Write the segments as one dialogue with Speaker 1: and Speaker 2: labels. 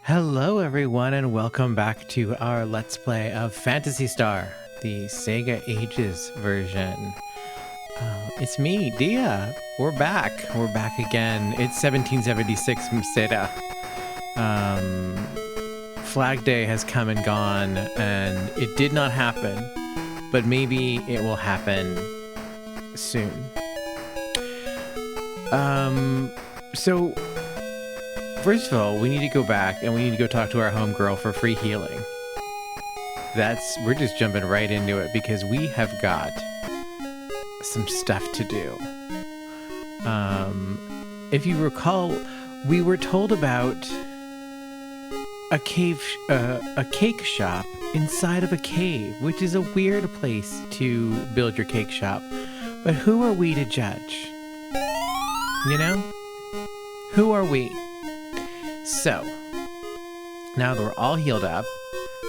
Speaker 1: Hello everyone and welcome back to our Let's Play of Phantasy Star, the Sega Ages version. It's me, Dia. We're back. We're back again. It's 1776 Mseda. Flag Day has come and gone and it did not happen, but maybe it will happen soon. So first of all, we need to go back and we need to go talk to our homegirl for free healing. We're just jumping right into it because we have got some stuff to do. If you recall, we were told about a cake shop inside of a cave, which is a weird place to build your cake shop. But who are we to judge? You know? Who are we? So, now that we're all healed up,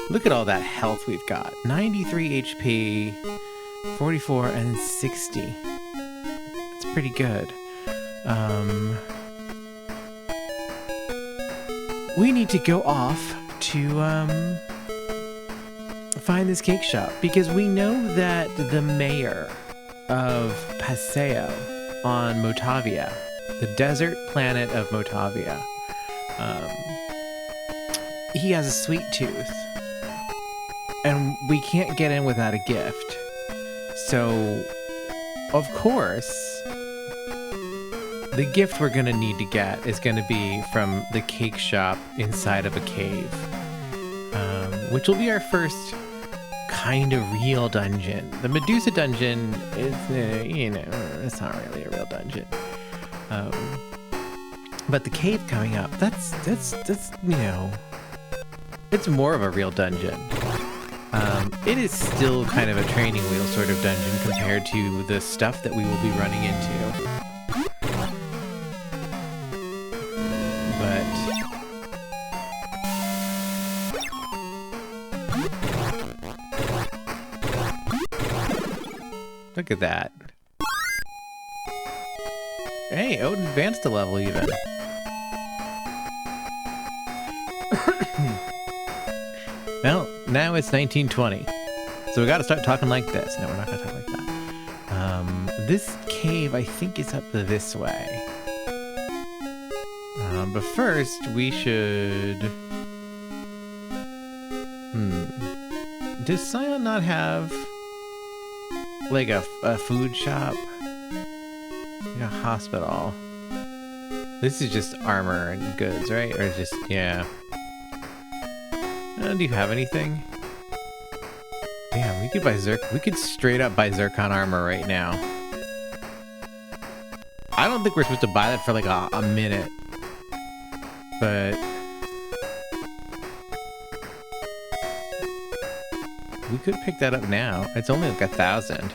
Speaker 1: look at all that health we've got. 93 HP, 44, and 60. That's pretty good. We need to go off to find this cake shop, because we know that the mayor of Paseo on Motavia, the desert planet of Motavia, he has a sweet tooth, and we can't get in without a gift. So, of course, the gift we're gonna need to get is gonna be from the cake shop inside of a cave, which will be our first kind of real dungeon. The Medusa dungeon is, it's not really a real dungeon. But the cave coming up, that's it's more of a real dungeon. It is still kind of a training wheel sort of dungeon compared to the stuff that we will be running into. But look at that. Hey, Odin advanced a level even. Well, now it's 1920. So we gotta start talking like this. No, we're not gonna talk like that. This cave, I think, is up this way. But first, we should... Does Scion not have, like, a food shop? Like a hospital? This is just armor and goods, right? Or just, yeah. Do you have anything? Damn, we could buy we could straight up buy Zircon armor right now. I don't think we're supposed to buy that for like a minute. But we could pick that up now. It's only like 1,000.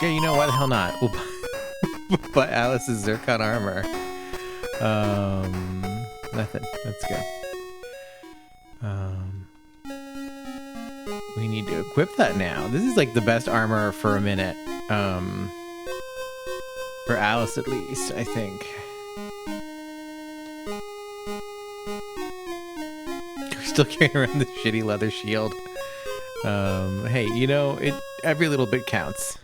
Speaker 1: Yeah, you know, why the hell not? We'll buy Alice's Zircon armor. Nothing. That's good. We need to equip that now. This is like the best armor for a minute. For Alice at least, I think. We're still carrying around this shitty leather shield. Hey, you know, every little bit counts.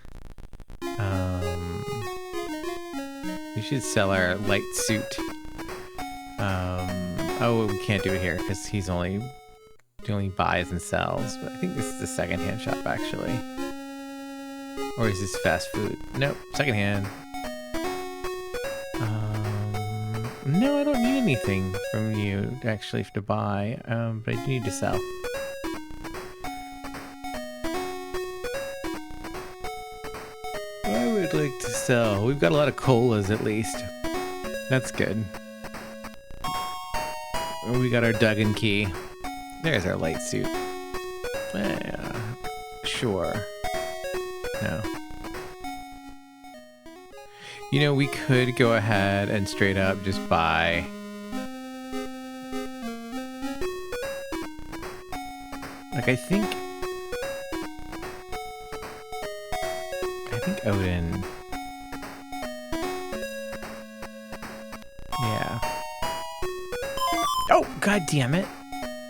Speaker 1: We should sell our light suit. Oh, we can't do it here because he only buys and sells. But I think this is a secondhand shop, actually. Or is this fast food? Nope, secondhand. No, I don't need anything from you actually to buy. But I do need to sell. I would like to sell. We've got a lot of colas at least. That's good. We got our Duggan key. There's our light suit. Yeah, sure. No. You know, we could go ahead and straight up just buy Like, I think Odin. Yeah. Oh, god damn it.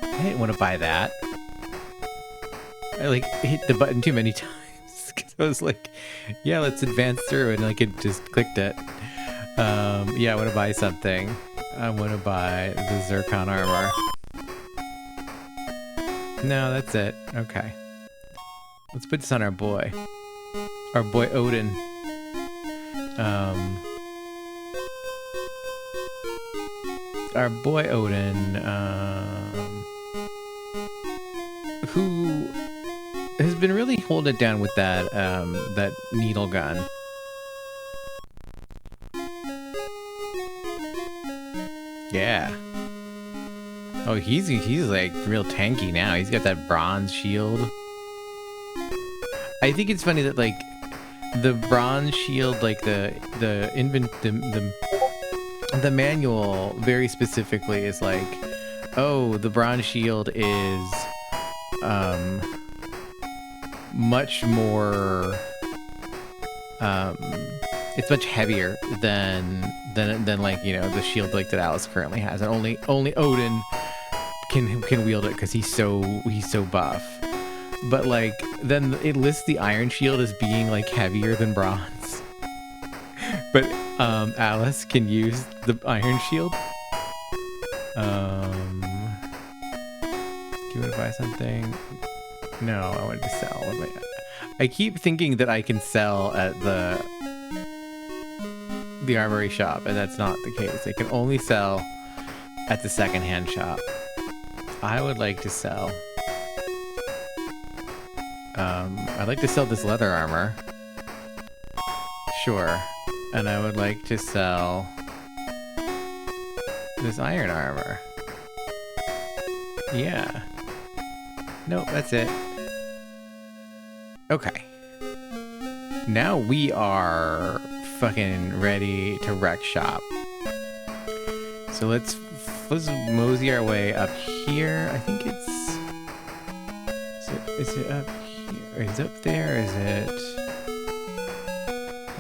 Speaker 1: I didn't want to buy that. I like hit the button too many times. Cause I was like, yeah, let's advance through, and like it just clicked it. Yeah, I want to buy something. I want to buy the Zircon armor. No, that's it. Okay. Let's put this on our boy. Our boy Odin. Our boy Odin, who has been really holding it down with that, that needle gun. Yeah. Oh, he's like real tanky now. He's got that bronze shield. I think it's funny that like the bronze shield, like the manual very specifically is like, oh, the bronze shield is much more it's much heavier than like, you know, the shield like that Alice currently has, and only Odin can wield it because he's so buff. But like then it lists the iron shield as being like heavier than bronze. But Alice can use the iron shield. Do you want to buy something? No, I wanted to sell. I keep thinking that I can sell at the armory shop, and that's not the case. I can only sell at the secondhand shop. I would like to sell. I'd like to sell this leather armor. Sure. And I would like to sell this iron armor. Yeah. Nope, that's it. Okay. Now we are fucking ready to wreck shop. So let's mosey our way up here. I think it's... Is it up here? Is it up there? Is it...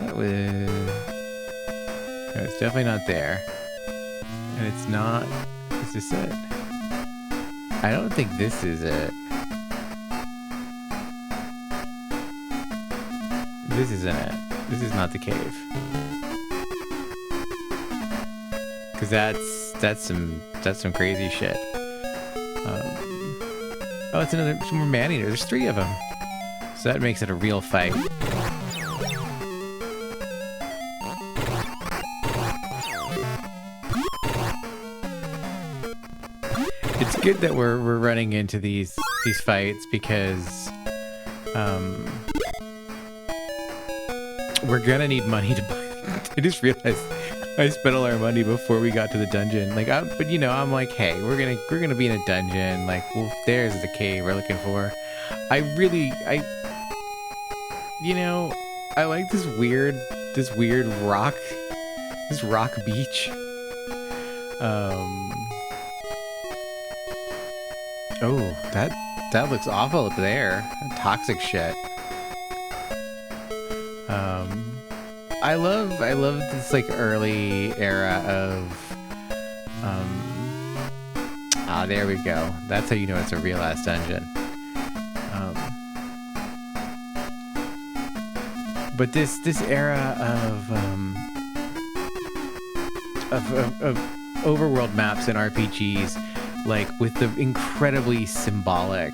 Speaker 1: That was... No, it's definitely not there. And it's not... Is this it? I don't think this is it. This isn't it. This is not the cave. Cause that's some crazy shit. Oh, it's some more man-eaters. There's 3 of them. So that makes it a real fight. It's good that we're running into these fights because we're gonna need money to buy. I just realized I spent all our money before we got to the dungeon. Like, but you know, I'm like, hey, we're gonna be in a dungeon. Like, well, there's the cave we're looking for. You know, I like this weird rock beach. Oh, that looks awful up there. Toxic shit. I love this like early era of there we go. That's how you know it's a real ass dungeon. But this era of overworld maps and RPGs, like with the incredibly symbolic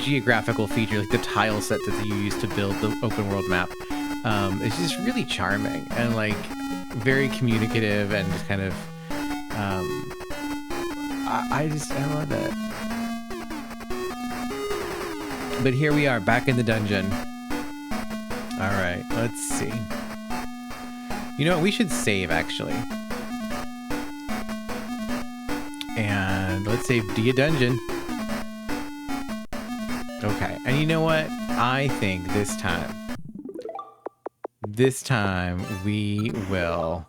Speaker 1: geographical feature, like the tile set that you use to build the open world map, it's just really charming and like very communicative and just kind of I love it. But here we are back in the dungeon. All right, let's see. You know what? We should save actually. And let's save D a dungeon. Okay, and you know what? I think this time we will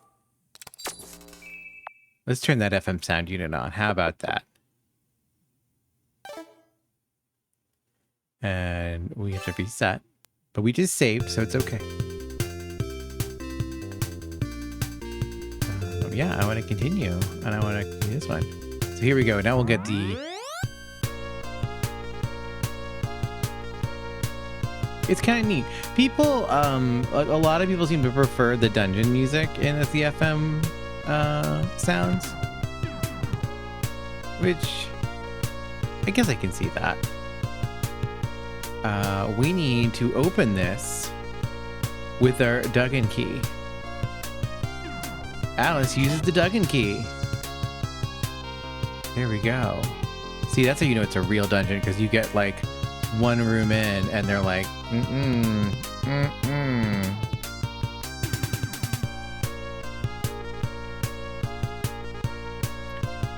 Speaker 1: Let's turn that FM sound unit on. How about that? And we have to reset. But we just saved, so it's okay. Yeah, I want to continue. And I want to do this one. So here we go. Now we'll get the... It's kind of neat. People, a lot of people seem to prefer the dungeon music in the FM sounds. Which, I guess I can see that. We need to open this with our Duggan key. Alice uses the Duggan key. There we go. See, that's how you know it's a real dungeon, because you get like one room in and they're like,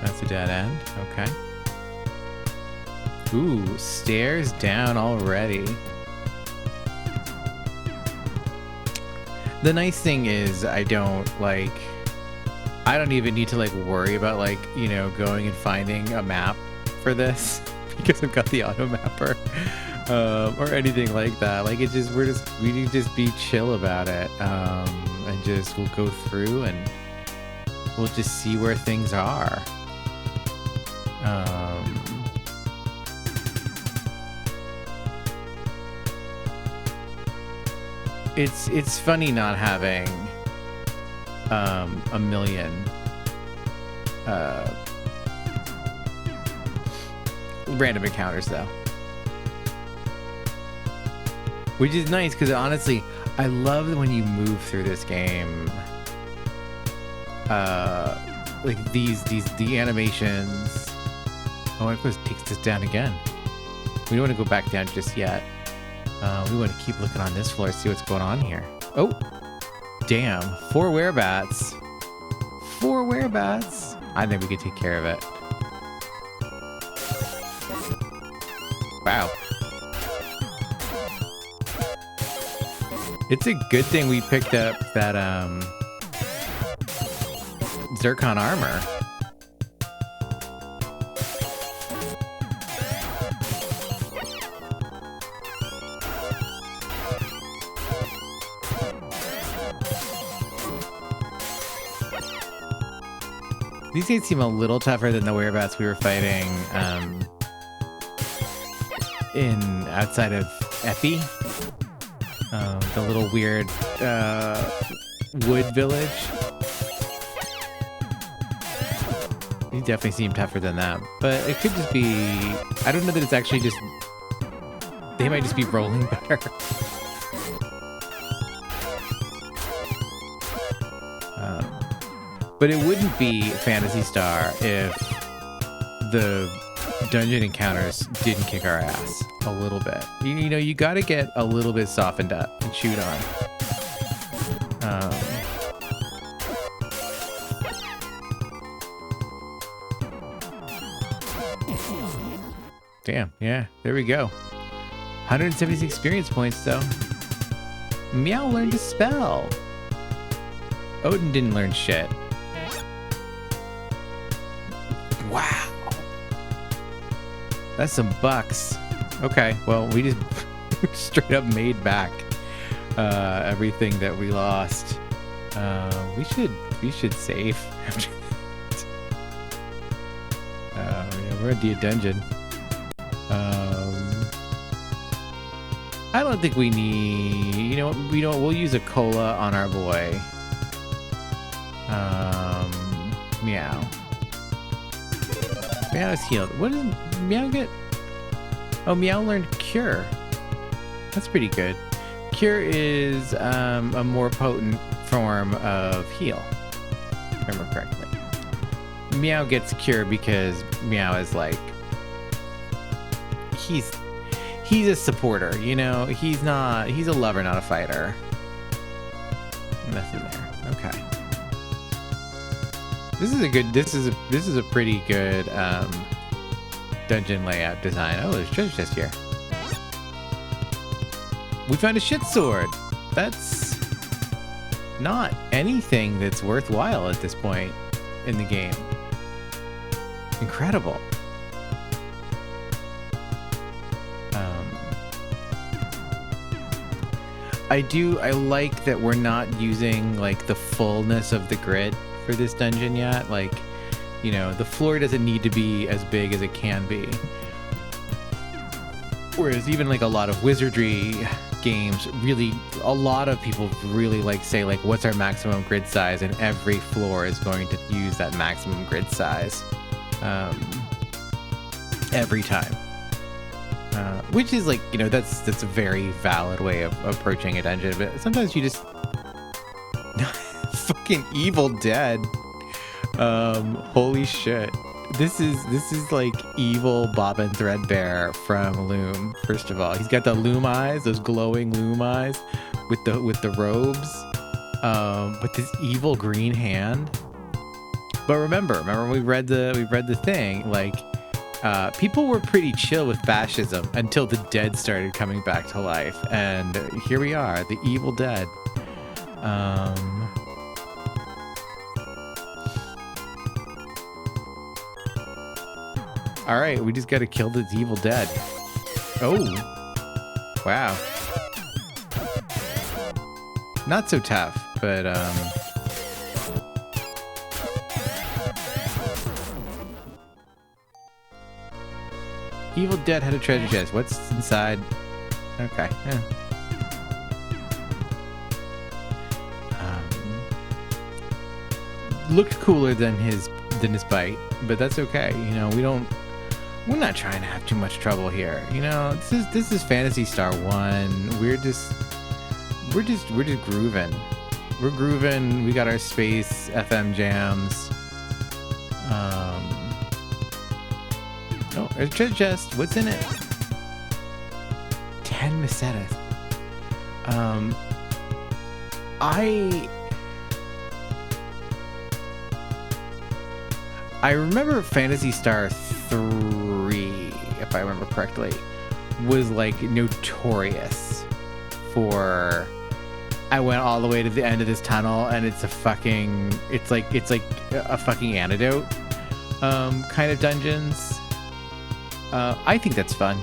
Speaker 1: That's a dead end. Okay. Ooh, stairs down already. The nice thing is I don't even need to like worry about like, you know, going and finding a map for this because I've got the auto mapper or anything like that. Like we need to just be chill about it. And just we'll go through and we'll just see where things are. It's funny not having a million random encounters though, which is nice because honestly I love when you move through this game, like the animations. Oh, of course, takes this down again. We don't want to go back down just yet. We want to keep looking on this floor, see what's going on here. Oh, damn. 4 werebats. 4 werebats. I think we could take care of it. Wow. It's a good thing we picked up that Zircon armor. These guys seem a little tougher than the werebats we were fighting outside of Epi. The little weird wood village. These definitely seem tougher than that. But it could just be... I don't know that it's actually just... They might just be rolling better. But it wouldn't be Phantasy Star if the dungeon encounters didn't kick our ass a little bit. You know, you got to get a little bit softened up and chewed on. Damn, yeah, there we go. 176 experience points, though. Meow learned a spell. Odin didn't learn shit. Wow. That's some bucks. Okay, well, we just straight up made back everything that we lost. We should save. Yeah, we're at the dungeon. I don't think we need... You know what? We'll use a cola on our boy. Meow. Meow is healed. What does Meow get? Oh, Meow learned Cure. That's pretty good. Cure is a more potent form of heal, if I remember correctly. Meow gets Cure because Meow is like... He's a supporter, you know? He's a lover, not a fighter. Nothing there. Okay. This is a pretty good dungeon layout design. Oh, there's treasure chest here. We found a shit sword. That's not anything that's worthwhile at this point. in the game. Incredible. I like that we're not using like the fullness of the grid for this dungeon yet. Like, you know, the floor doesn't need to be as big as it can be. Whereas even like a lot of wizardry games, really, a lot of people really like say like, what's our maximum grid size? And every floor is going to use that maximum grid size every time. Which is like, you know, that's a very valid way of approaching a dungeon. But sometimes you just fucking Evil Dead. Holy shit. This is like evil Bobbin Threadbare from Loom. First of all, he's got the Loom eyes, those glowing Loom eyes with the robes, with this evil green hand. But remember when we read the thing, like people were pretty chill with fascism until the dead started coming back to life, and here we are, the Evil Dead. All right, we just got to kill this Evil Dead. Oh, wow. Not so tough, but Evil Dead had a treasure chest. What's inside? Okay. Yeah. Looked cooler than his bite, but that's okay. You know, we're not trying to have too much trouble here. You know, this is Phantasy Star 1. We're just grooving. We're grooving. We got our space FM jams. Oh, there's a treasure chest. What's in it? 10 Mesetas. I remember Phantasy Star 3, if I remember correctly, was like notorious for, I went all the way to the end of this tunnel and it's like a fucking antidote kind of dungeons. I think that's fun.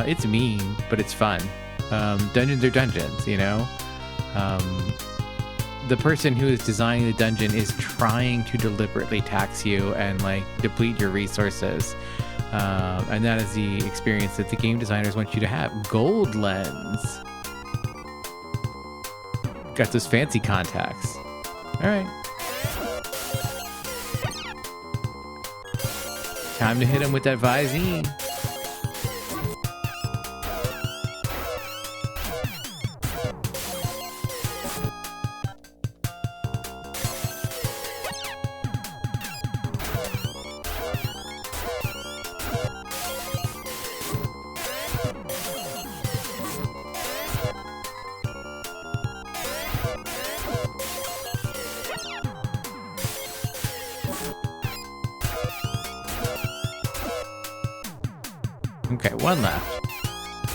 Speaker 1: It's mean, but it's fun. Dungeons are dungeons, you know? The person who is designing the dungeon is trying to deliberately tax you and like deplete your resources. And that is the experience that the game designers want you to have. Gold lens. Got those fancy contacts. All right. Time to hit him with that Visine. Okay, one left.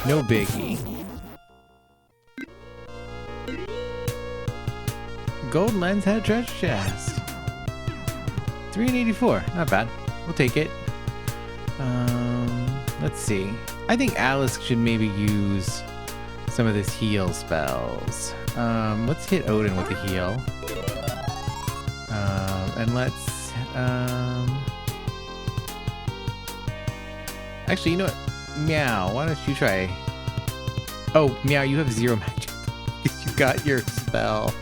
Speaker 1: No biggie. Gold lens had a treasure chest. 384. Not bad. We'll take it. Let's see. I think Alice should maybe use some of this heal spells. Let's hit Odin with the heal. And let's actually, you know what? Meow, why don't you try? Oh, Meow, you have 0 magic. You got your spell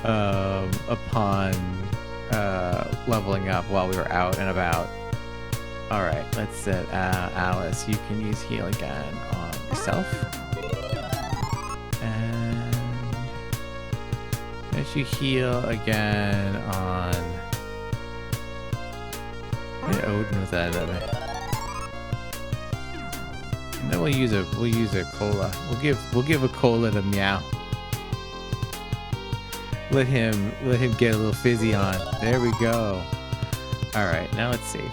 Speaker 1: upon leveling up while we were out and about. All right, let's set Alice. You can use heal again on yourself. And as you heal again on Odin with that other. And then we'll use a cola. We'll give a cola to Meow. Let him get a little fizzy on. There we go. All right, now let's see.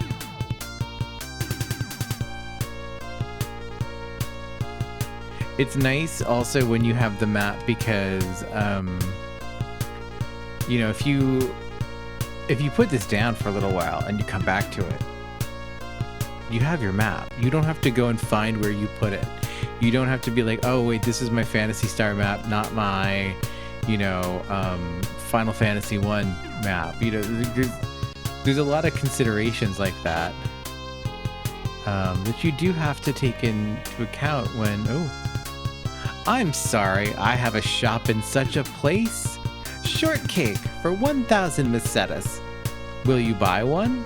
Speaker 1: It's nice also when you have the map because you know, if if you put this down for a little while and you come back to it, you have your map. You don't have to go and find where you put it. You don't have to be like, oh wait, this is my Phantasy Star map, not my, you know, Final Fantasy 1 map. You know, there's a lot of considerations like that that you do have to take into account when, oh, I'm sorry, I have a shop in such a place. Shortcake for 1,000 pesetas. Will you buy one?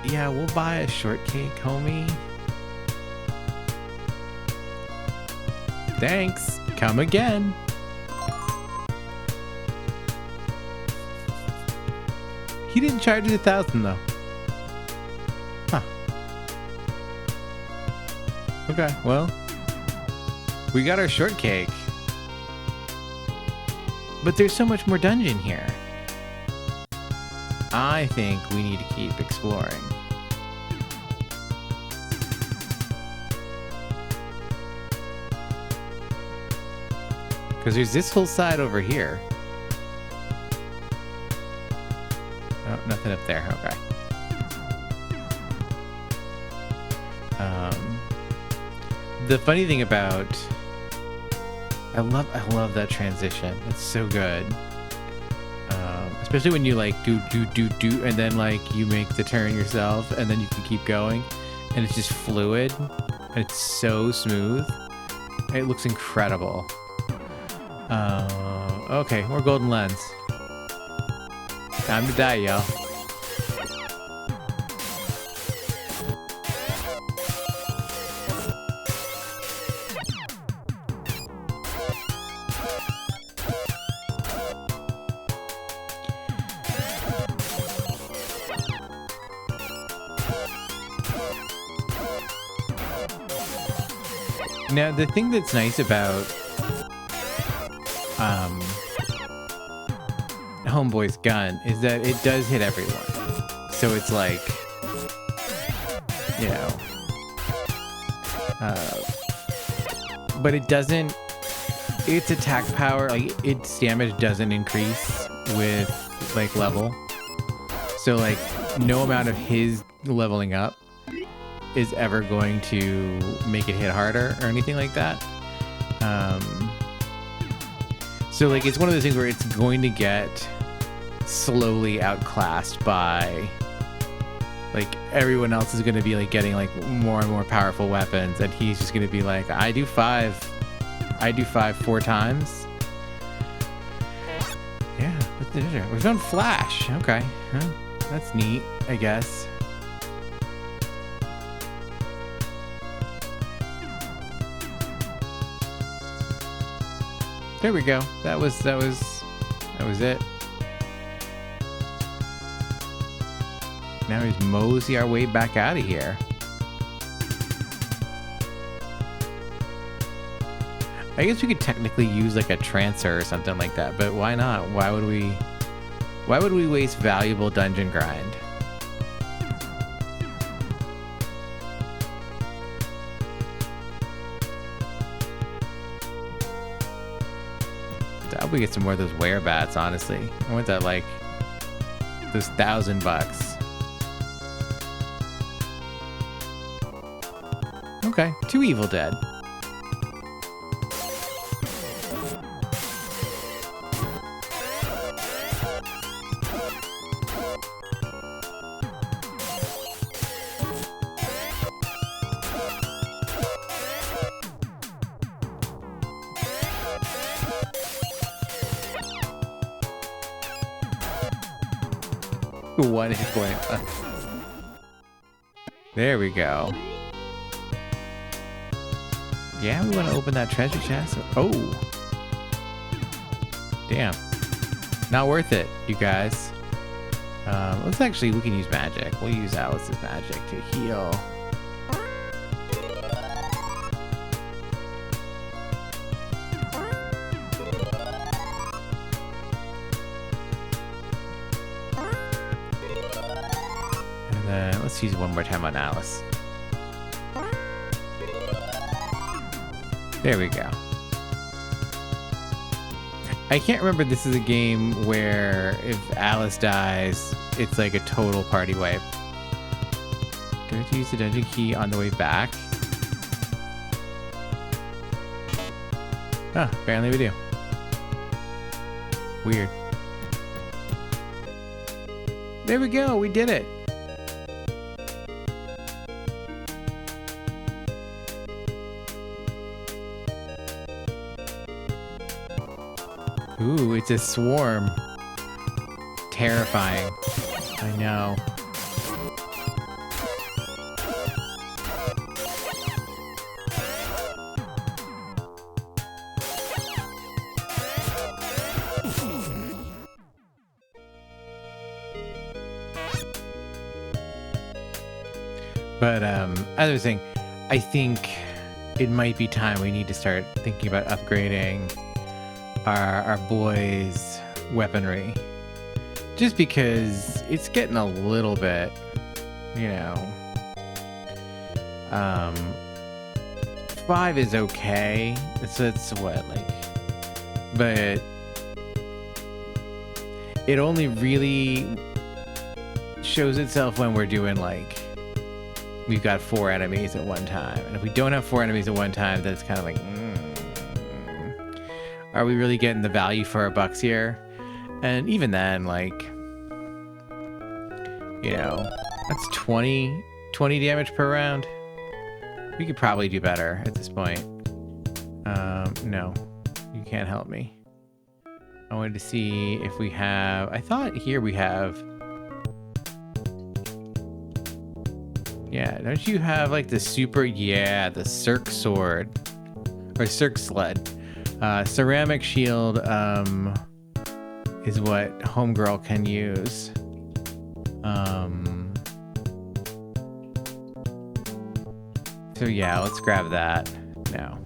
Speaker 1: Yeah, we'll buy a shortcake, homie. Thanks. Come again. He didn't charge you 1,000 though. Huh. Okay, well, we got our shortcake. But there's so much more dungeon here. I think we need to keep exploring. Because there's this whole side over here. Oh, nothing up there. Okay. The funny thing about... I love that transition. It's so good. Especially when you like do, and then like you make the turn yourself, and then you can keep going, and it's just fluid, and it's so smooth. It looks incredible. Okay, more golden lens. Time to die, y'all. Now, the thing that's nice about Homeboy's gun is that it does hit everyone. So it's like, you know, but it doesn't, its attack power, like its damage doesn't increase with like level. So like no amount of his leveling up is ever going to make it hit harder or anything like that. So like it's one of those things where it's going to get slowly outclassed by like everyone else is going to be like getting like more and more powerful weapons, and he's just going to be like, I do five 4 times. Yeah, we found Flash. Okay, huh? That's neat, I guess. There we go. That was it. Now we mosey our way back out of here. I guess we could technically use like a transfer or something like that, but why not? Why would we waste valuable dungeon grind? I hope we get some more of those werebats, honestly. I want that like those $1,000. Okay, 2 Evil Dead. One hit point. There we go. Yeah, we want to open that treasure chest. Oh. Damn. Not worth it, you guys. Let's actually, we can use magic. We'll use Alice's magic to heal. Let's use it one more time on Alice. There we go. I can't remember this is a game where if Alice dies, it's like a total party wipe. Do I have to use the dungeon key on the way back? Oh, apparently we do. Weird. There we go, we did it. Ooh, it's a swarm. Terrifying. I know. But as I was saying, I think it might be time we need to start thinking about upgrading our boys' weaponry. Just because it's getting a little bit, you know, 5 is okay. It's what, like, but it only really shows itself when we're doing like, we've got 4 enemies at one time. And if we don't have 4 enemies at one time, then it's kind of like, are we really getting the value for our bucks here? And even then, like, you know, that's 20 damage per round. We could probably do better at this point. No, you can't help me. I wanted to see if we have, I thought here we have, yeah, don't you have like the super, yeah, the Cirque sword or Cirque sled. Ceramic shield is what Homegirl can use. So yeah, let's grab that now.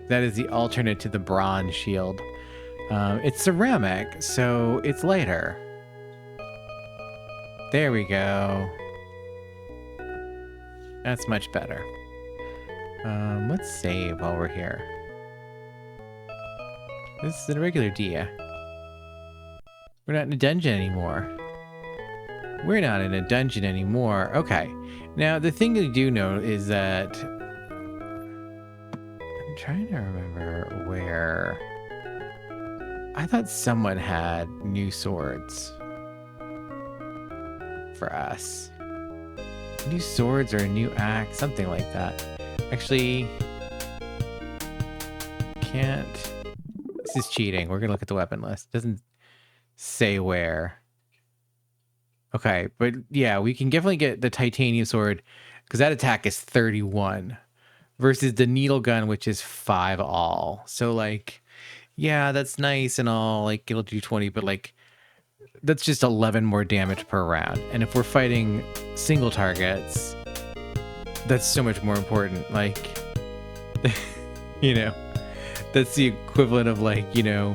Speaker 1: That is the alternate to the bronze shield. It's ceramic, so it's lighter. There we go. That's much better. Let's save while we're here. This is a regular dia. We're not in a dungeon anymore. We're not in a dungeon anymore. Okay. Now, the thing I do know is that I'm trying to remember where I thought someone had new swords for us. New swords or a new axe, something like that. Actually, can't. This is cheating. We're gonna look at the weapon list. It doesn't say where. Okay, but yeah, we can definitely get the titanium sword because that attack is 31 versus the needle gun, which is 5 all. So like, yeah, that's nice and all. Like it'll do 20, but like that's just 11 more damage per round. And if we're fighting single targets, that's so much more important. Like, you know, that's the equivalent of like, you know,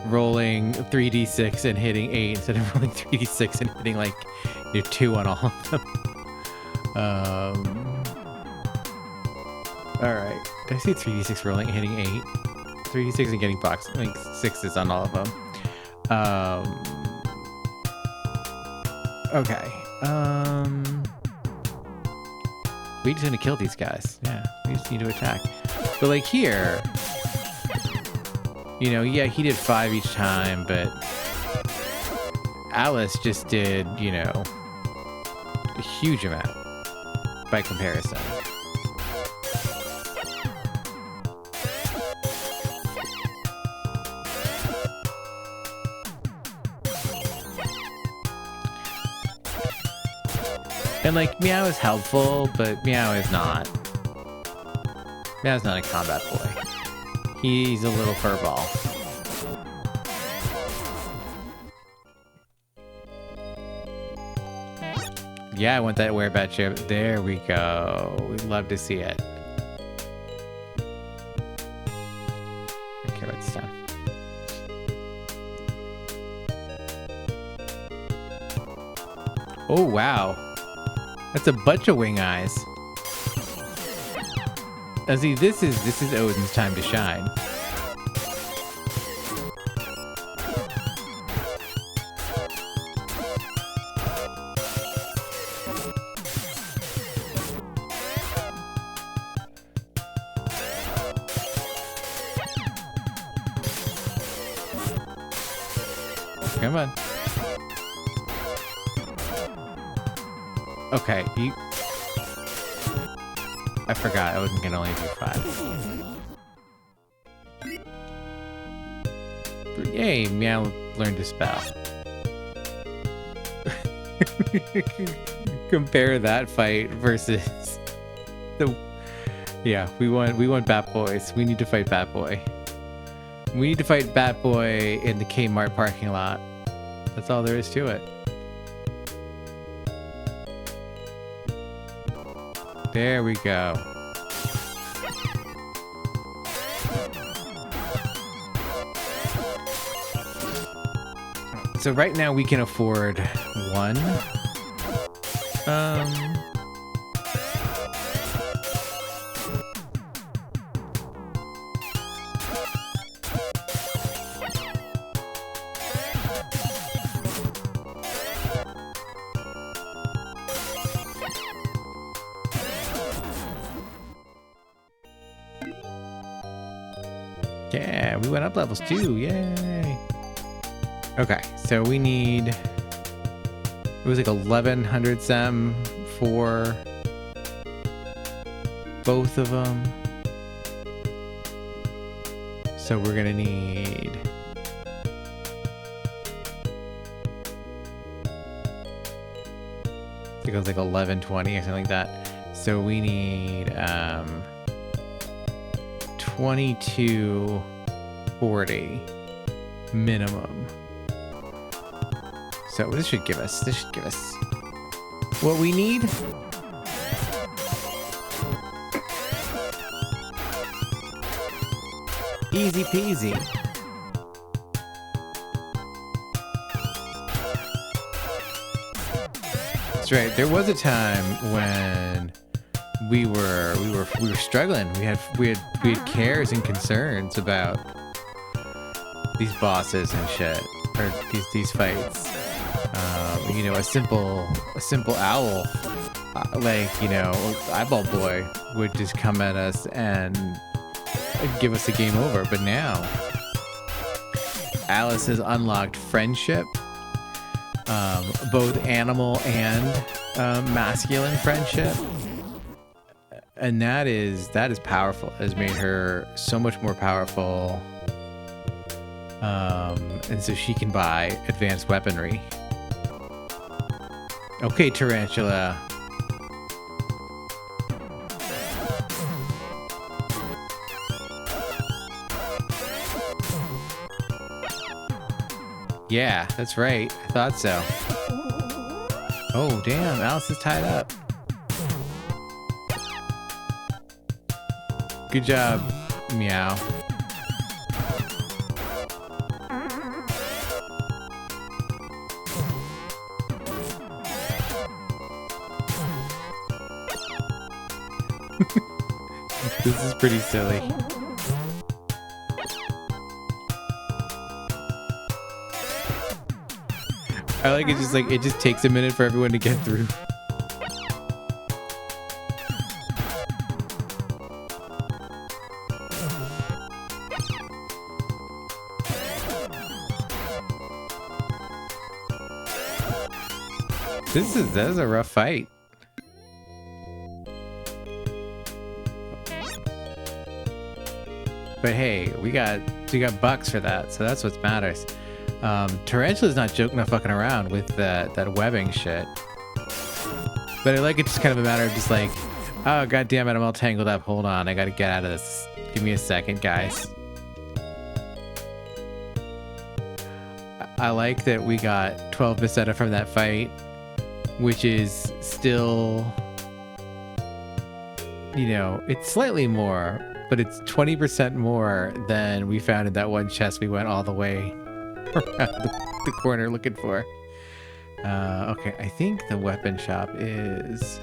Speaker 1: rolling 3d6 and hitting 8 instead of rolling 3d6 and hitting like, you know, 2 on all of them. All right. Did I say 3d6 rolling and hitting 8? 3d6 and getting box, like 6s on all of them. Okay. We just need to kill these guys. Yeah, we just need to attack. But like here, you know, yeah, he did 5 each time, but Alice just did, you know, a huge amount by comparison. And like, Meow is helpful, but Meow is not. Meow's not a combat boy. He's a little furball. Yeah, I want that werebat chip. There we go. We'd love to see it. Okay, what's done? Oh, wow. That's a bunch of wing eyes. See, this is Odin's time to shine. Come on. Okay, I forgot Odin can only do 5. Yay, Meow learned to spell. Compare that fight versus the... Yeah, we want Bat Boys. We need to fight Bat Boy. We need to fight Bat Boy in the Kmart parking lot. That's all there is to it. There we go. So right now we can afford one. Yeah, we went up levels too. Yay. Okay, so we need... It was like 1100 sem for both of them. So we're gonna need... I think it was like 1120 or something like that. So we need 2240 minimum. So this should give us what we need. Easy peasy. That's right. There was a time when we were struggling. We had cares and concerns about these bosses and shit, or these fights. You know, a simple owl, like, you know, Eyeball Boy would just come at us and give us a game over. But now, Alice has unlocked friendship, both animal and masculine friendship, and that is powerful. It has made her so much more powerful, and so she can buy advanced weaponry. Okay, Tarantula. Yeah, that's right. I thought so. Oh, damn. Alice is tied up. Good job, Meow. This is pretty silly. I like it just takes a minute for everyone to get through. That is a rough fight. But hey, we got bucks for that, so that's what matters. Tarantula's not not fucking around with that webbing shit. But I like it's just kind of a matter of just like, oh god damn it, I'm all tangled up. Hold on, I gotta get out of this. Give me a second, guys. I like that we got 12 Besetta from that fight, which is still, you know, it's slightly more, but it's 20% more than we found in that one chest we went all the way around the corner looking for. Okay, I think the weapon shop is...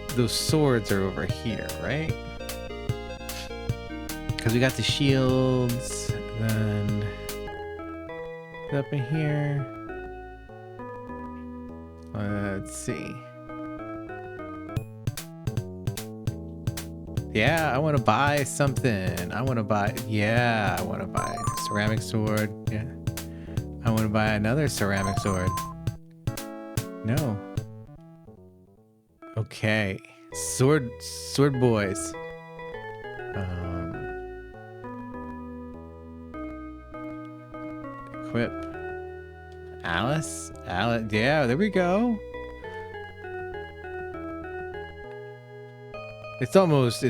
Speaker 1: Those swords are over here, right? Because we got the shields, then up in here. Let's see. Yeah, I want to buy something. I want to buy a ceramic sword. Yeah. I want to buy another ceramic sword. No. Okay. Sword boys. Equip. Alice, yeah, there we go. It's almost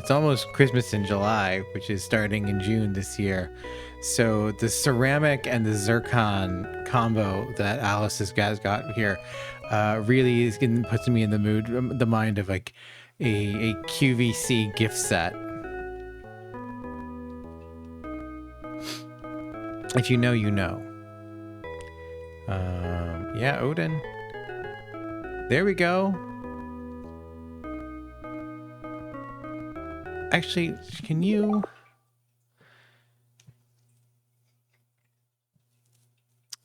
Speaker 1: Christmas in July, which is starting in June this year. So the ceramic and the zircon combo that Alice has got here really puts me in the mood, the mind of like a QVC gift set. If you know, you know. Yeah, Odin. There we go. Actually, can you...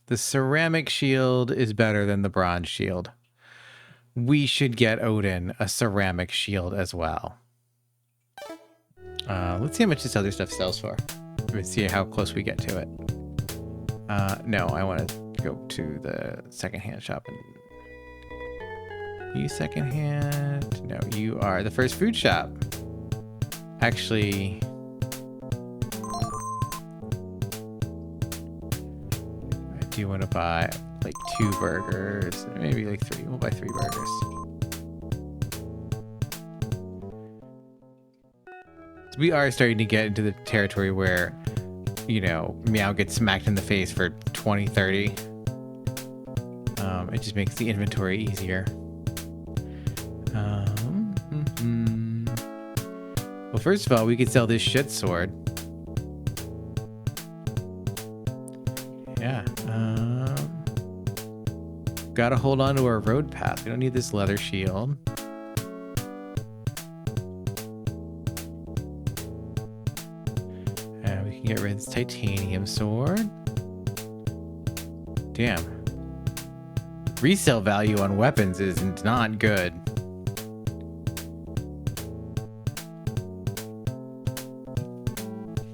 Speaker 1: The ceramic shield is better than the bronze shield. We should get Odin a ceramic shield as well. Let's see how much this other stuff sells for. Let's see how close we get to it. No, I want to go to the secondhand shop. And you secondhand? No, you are the first food shop. Actually, I do want to buy like 2 burgers, maybe like 3. We'll buy 3 burgers. So we are starting to get into the territory where, you know, Meow gets smacked in the face for 20, 30. It just makes the inventory easier. Well, first of all, we could sell this shit sword. Yeah. Gotta hold on to our road path. We don't need this leather shield. And we can get rid of this titanium sword. Damn. Resale value on weapons is not good.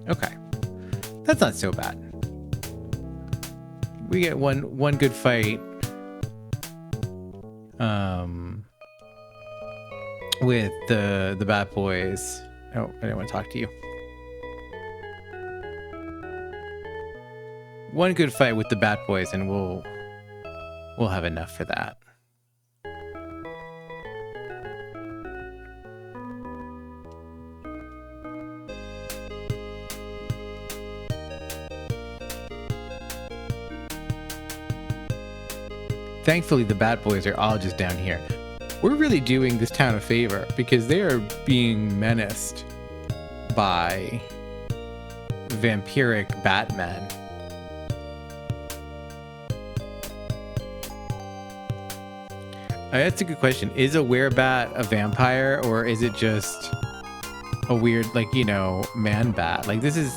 Speaker 1: Okay. That's not so bad. We get one good fight with the Bat Boys. Oh, I didn't want to talk to you. One good fight with the Bat Boys and we'll have enough for that. Thankfully, the Bat Boys are all just down here. We're really doing this town a favor because they are being menaced by vampiric Batmen. That's a good question. Is a werebat a vampire or is it just a weird, like, you know, man bat? Like, this is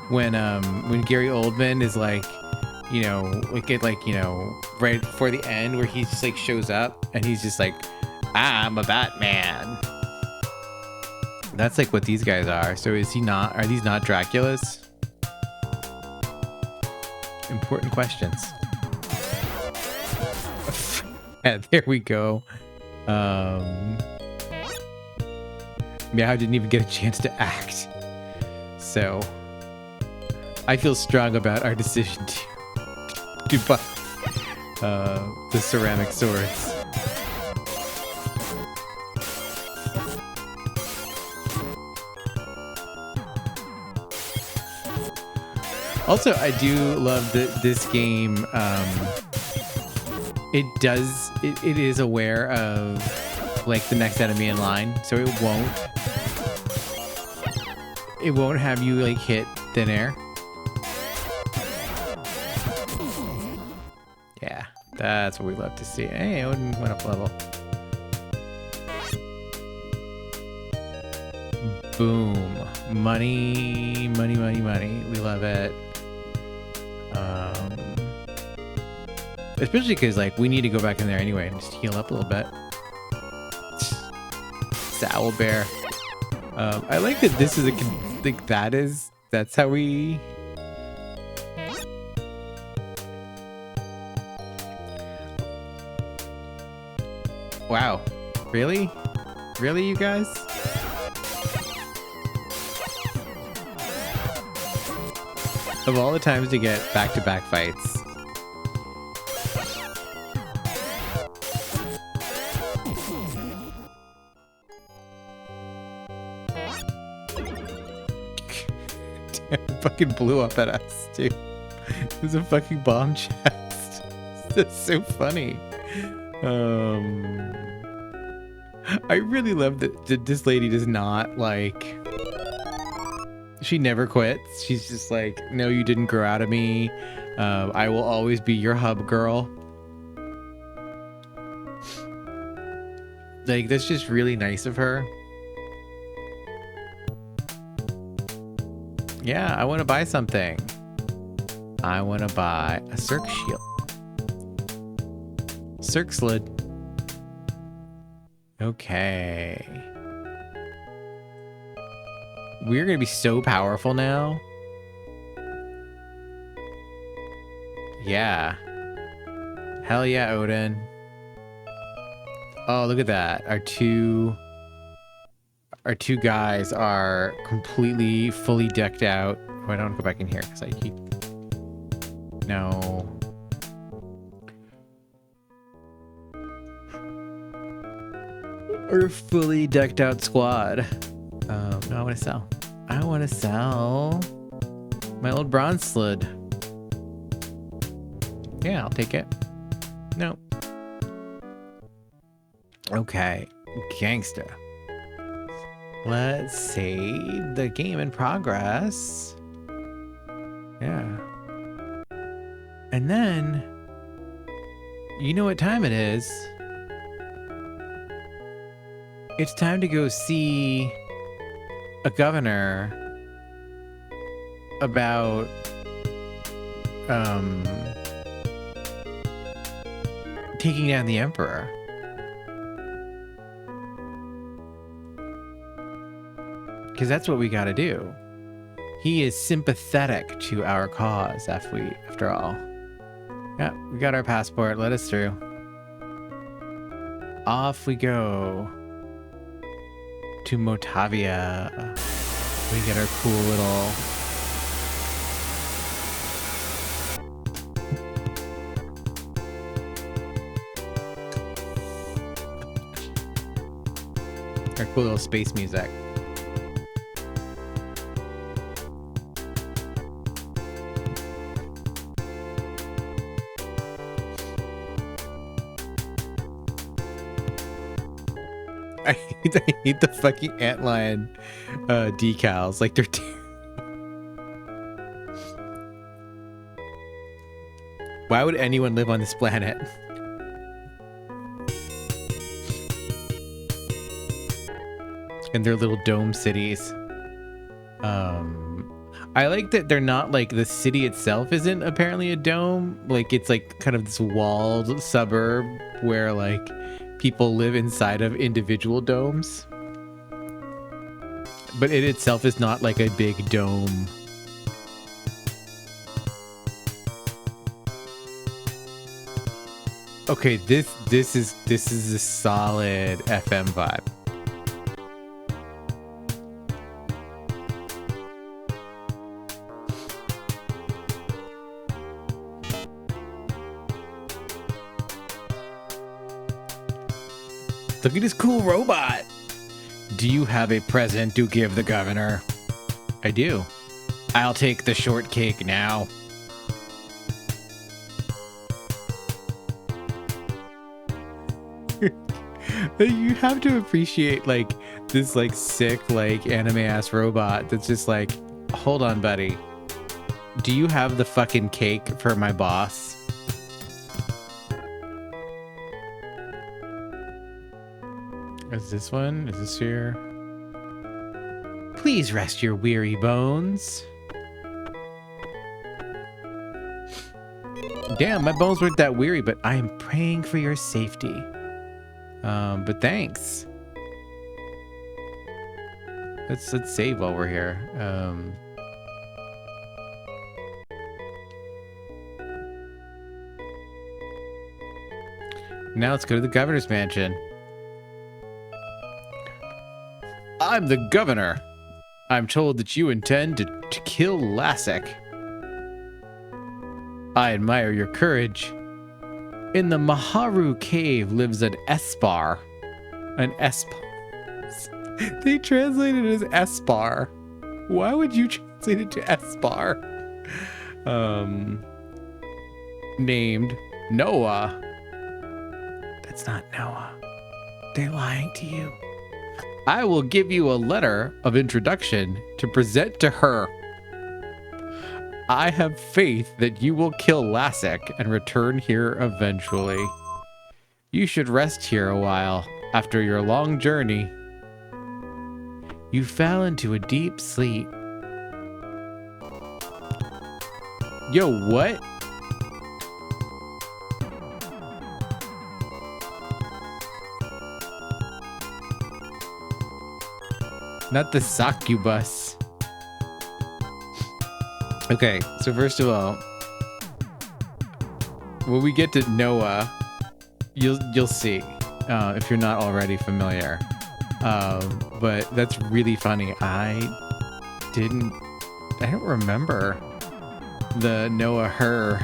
Speaker 1: when Gary Oldman is like, you know, like it, like, you know, right before the end where he just like shows up and he's just like, I'm a Batman. That's like what these guys are. So is he not? Are these not Draculas? Important questions. Yeah, there we go. Meow didn't even get a chance to act. So I feel strong about our decision to buy the ceramic swords. Also, I do love that this game, it is aware of like the next enemy in line, so it won't have you like hit thin air. Yeah, that's what we love to see. Hey, Odin went up level. Boom. Money, money, money, money. We love it. Especially because, like, we need to go back in there anyway and just heal up a little bit. Owl bear. I like that this is that's how we... Wow. Really? Really, you guys? Of all the times to get back-to-back fights. Fucking blew up at us, dude. It was a fucking bomb chest. That's so funny. I really love that this lady does not, like... She never quits. She's just like, no, you didn't grow out of me. I will always be your hub girl. Like, that's just really nice of her. Yeah, I want to buy something. I want to buy a Cirque shield. Cirque slid. Okay. We're going to be so powerful now. Yeah. Hell yeah, Odin. Oh, look at that. Our two guys are completely fully decked out. Oh, I don't want to go back in here because I keep... No. Our fully decked out squad. No, I want to sell. I want to sell my old bronze sled. Yeah, I'll take it. No. Okay. Gangsta. Let's save the game in progress. Yeah. And then, you know what time it is. It's time to go see a governor about taking down the emperor. Because that's what we got to do. He is sympathetic to our cause after all. Yeah, we got our passport. Let us through. Off we go to Motavia. We get our cool little... our cool little space music. I hate the fucking antlion decals. Like, they're... Why would anyone live on this planet? And their little dome cities. I like that they're not, like, the city itself isn't apparently a dome. Like, it's like kind of this walled suburb where, like, people live inside of individual domes. But it itself is not like a big dome. Okay, this is a solid FM vibe. Look at this cool robot. Do you have a present to give the governor? I do. I'll take the shortcake now. You have to appreciate, like, this, like, sick, like, anime-ass robot that's just like, hold on, buddy. Do you have the fucking cake for my boss? Is this one? Is this here? Please rest your weary bones. Damn, my bones weren't that weary, but I am praying for your safety. But thanks. Let's save while we're here. Now let's go to the governor's mansion. I'm the governor. I'm told that you intend to kill Lasek. I admire your courage. In the Maharu cave lives an Espar. An Espar. They translated it as Espar. Why would you translate it to Espar? Named Noah. That's not Noah. They're lying to you. I will give you a letter of introduction to present to her. I have faith that you will kill Lasek and return here eventually. You should rest here a while after your long journey. You fell into a deep sleep. Yo, what? Not the succubus. Okay, so first of all, when we get to Noah, you'll see if you're not already familiar. But that's really funny. I don't remember the Noah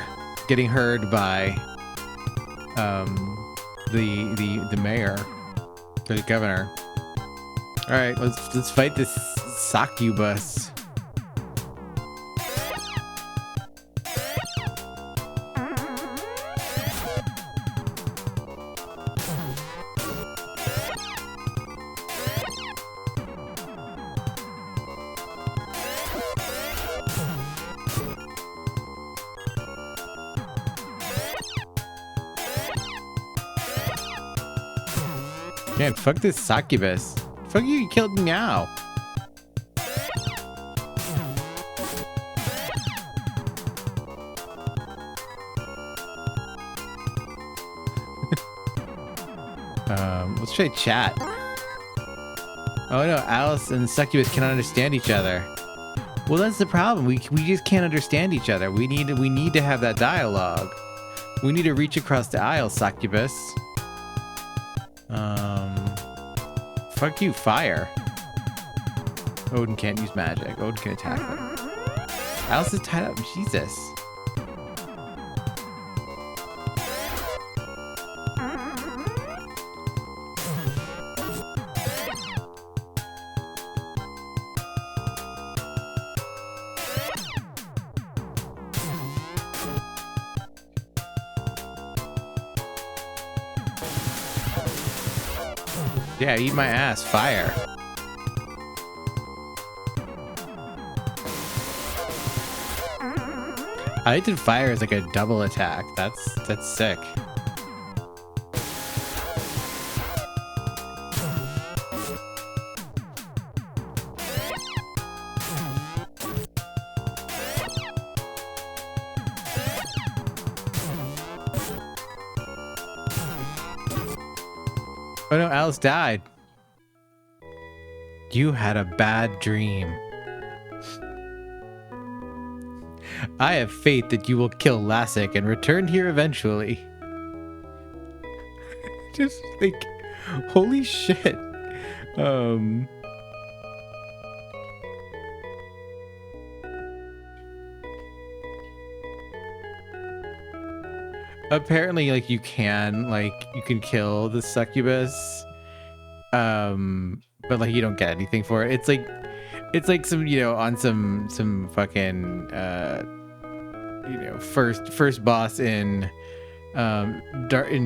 Speaker 1: getting heard by the mayor, the governor. All right, let's fight this succubus. Man, fuck this succubus. Fuck you killed me now. Let's try chat. Oh no, Alice and the succubus cannot understand each other. Well, that's the problem. We just can't understand each other. We need to have that dialogue. We need to reach across the aisle, succubus. Fuck you, fire. Odin can't use magic. Odin can attack them. Alice is tied up. Jesus. Yeah, eat my ass, fire. I did fire as like a double attack. That's sick. Oh no, Alice died. You had a bad dream. I have faith that you will kill Lasek and return here eventually. Just like, holy shit. Apparently, like, you can kill the succubus, but like you don't get anything for it. It's like some, on some fucking first boss in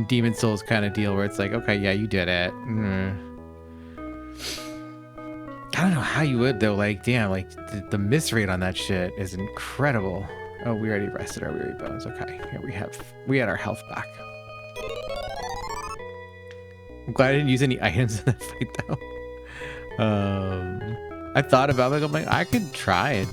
Speaker 1: Demon Souls kind of deal where it's like, okay, yeah, you did it. I don't know how you would though. Like, damn, like the miss rate on that shit is incredible. Oh, we already rested our weary bones. Okay, here we had our health back. I'm glad I didn't use any items in that fight though. I thought about it. I'm like, I could try it.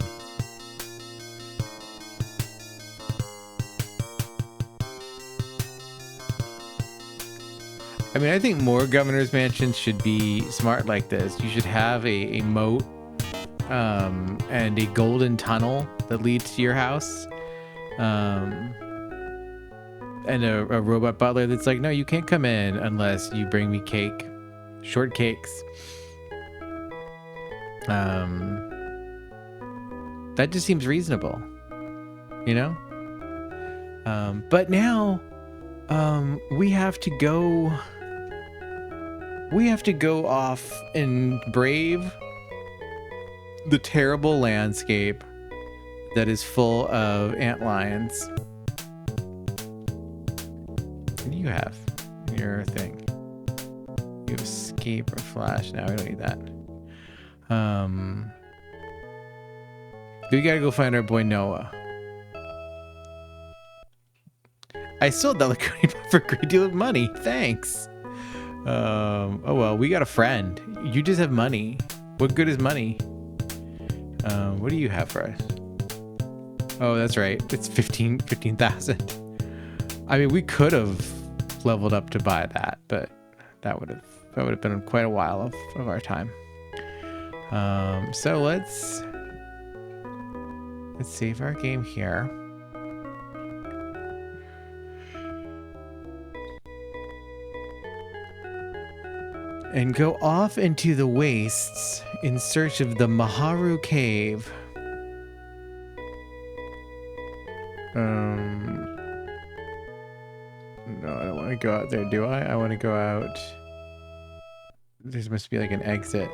Speaker 1: I mean, I think more governor's mansions should be smart like this. You should have a moat and a golden tunnel that leads to your house. And a robot butler that's like, no, you can't come in unless you bring me cake. Shortcakes. That just seems reasonable. You know? But now, we have to go off and brave the terrible landscape that is full of antlions. What do you have in your thing? You have escape or flash. No, we don't need that. We gotta go find our boy Noah. I sold that liquidity for a great deal of money. Thanks. Oh well, we got a friend. You just have money. What good is money? What do you have for us? Oh, that's right. It's 15,000. I mean, we could have leveled up to buy that, but that would have been quite a while of our time. So let's save our game here. And go off into the wastes in search of the Maharu Cave. No, I don't want to go out there, do I? I want to go out. There must be like an exit.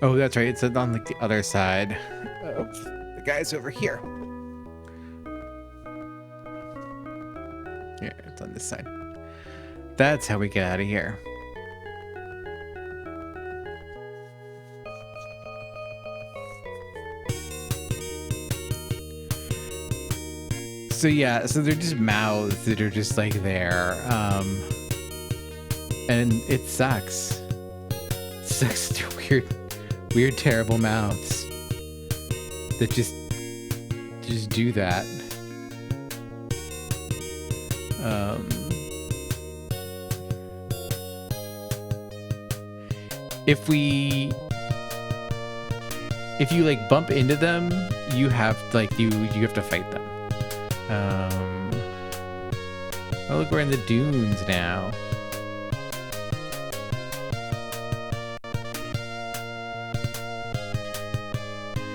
Speaker 1: Oh, that's right. It's on like the other side of the guys over here. Yeah, it's on this side. That's how we get out of here. So yeah, so they're just mouths that are just like there. And it sucks. It sucks. They're weird, terrible mouths that just do that. If you like bump into them, you have like you have to fight them. Oh look, we're in the dunes now.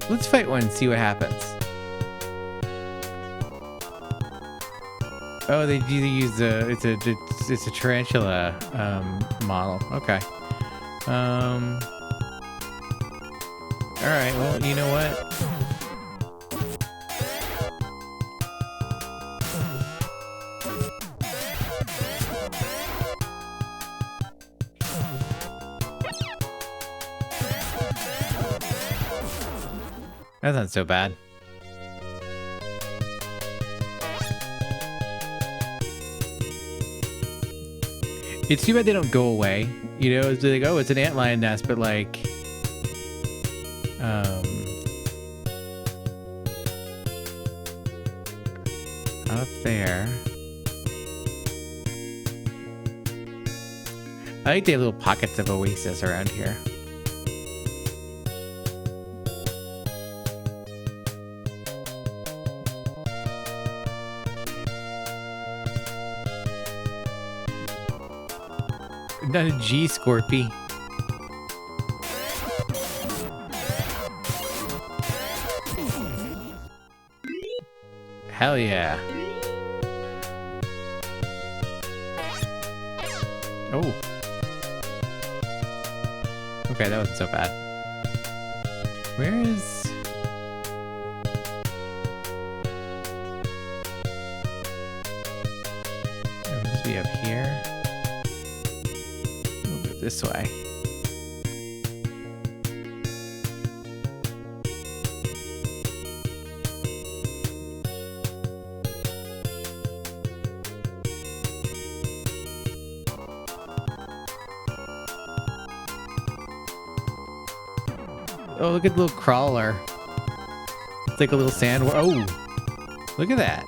Speaker 1: Let's fight one and see what happens. Oh, they do use it's a tarantula model. Okay. All right. Well, you know what? That's not so bad. It's too bad they don't go away. You know, it's like, oh, it's an antlion nest, but like, up there. I like the little pockets of oasis around here. Not a G, Scorpy. Hell yeah. Oh. Okay, that wasn't so bad. Where is... It must be up here. This way. Oh, look at the little crawler. It's like a little sand. Oh, look at that.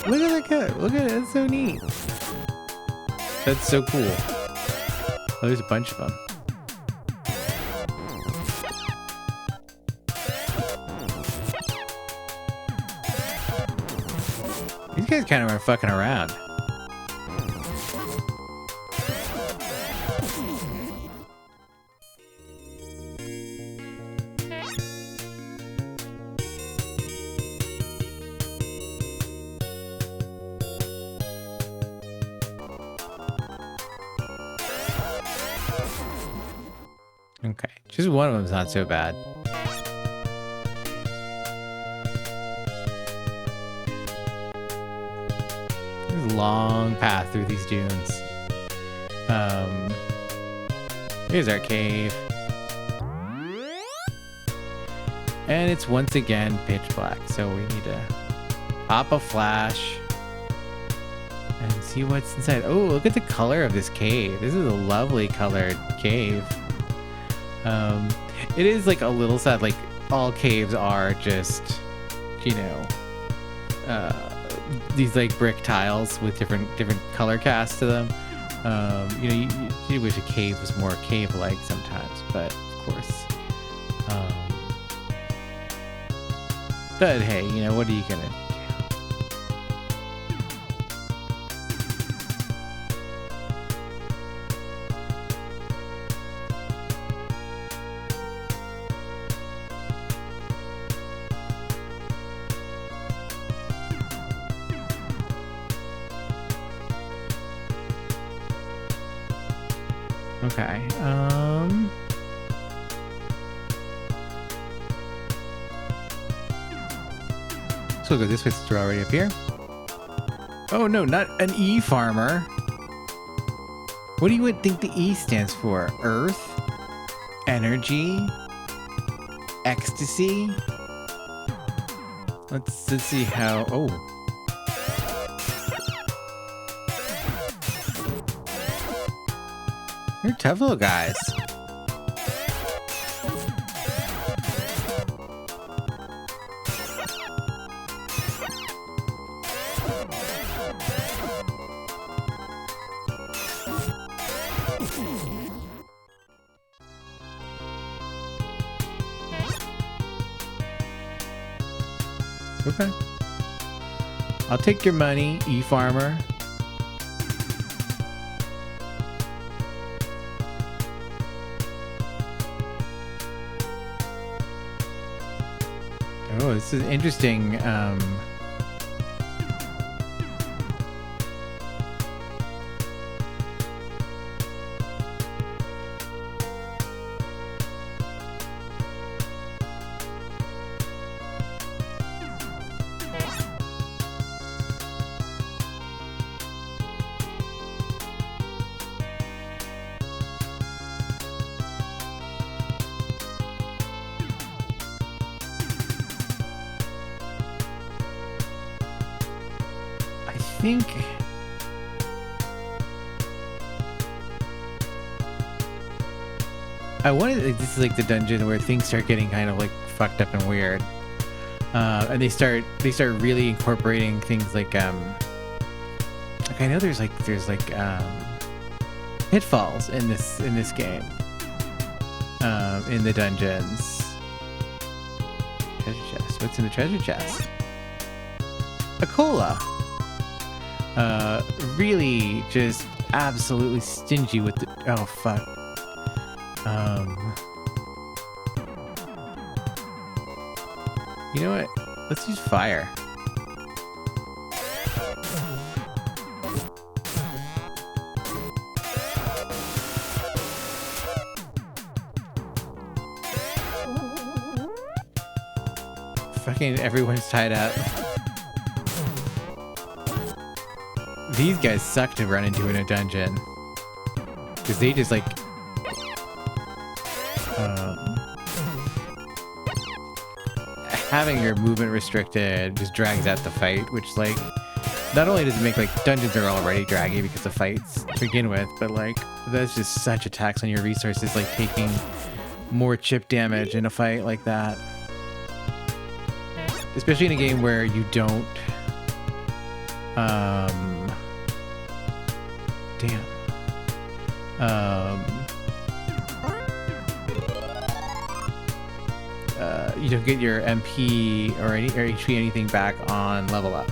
Speaker 1: Look at that guy. Look at it. That's so neat. That's so cool. Oh, there's a bunch of them. These guys kind of are fucking around. Okay, just one of them's not so bad. There's a long path through these dunes. Here's our cave. And it's once again pitch black, so we need to pop a flash and see what's inside. Oh, look at the color of this cave. This is a lovely colored cave. It is like a little sad, like all caves are just, you know, these like brick tiles with different color casts to them. You know, you wish a cave was more cave-like sometimes, but of course. But hey, you know, what are you gonna do? Okay, so we'll go this way since we're already up here. Oh no, not an E farmer. What do you would think the E stands for? Earth? Energy? Ecstasy? Let's see how, oh. They're tough little guys. Okay. I'll take your money, E-Farmer. Oh, this is interesting. I think I wanted, like, this is like the dungeon where things start getting kind of like fucked up and weird, and they start really incorporating things like I know there's pitfalls in this game, in the dungeons. Treasure chest. What's in the treasure chest? A cola. Really just absolutely stingy with the, oh fuck. You know what? Let's use fire. Fucking everyone's tied up. These guys suck to run into in a dungeon, because they just like having your movement restricted just drags out the fight, which, like, not only does it make, like, dungeons are already draggy because of fights to begin with, but like that's just such a tax on your resources, like taking more chip damage in a fight like that. Especially in a game where you don't... you don't get your MP or HP anything back on level up.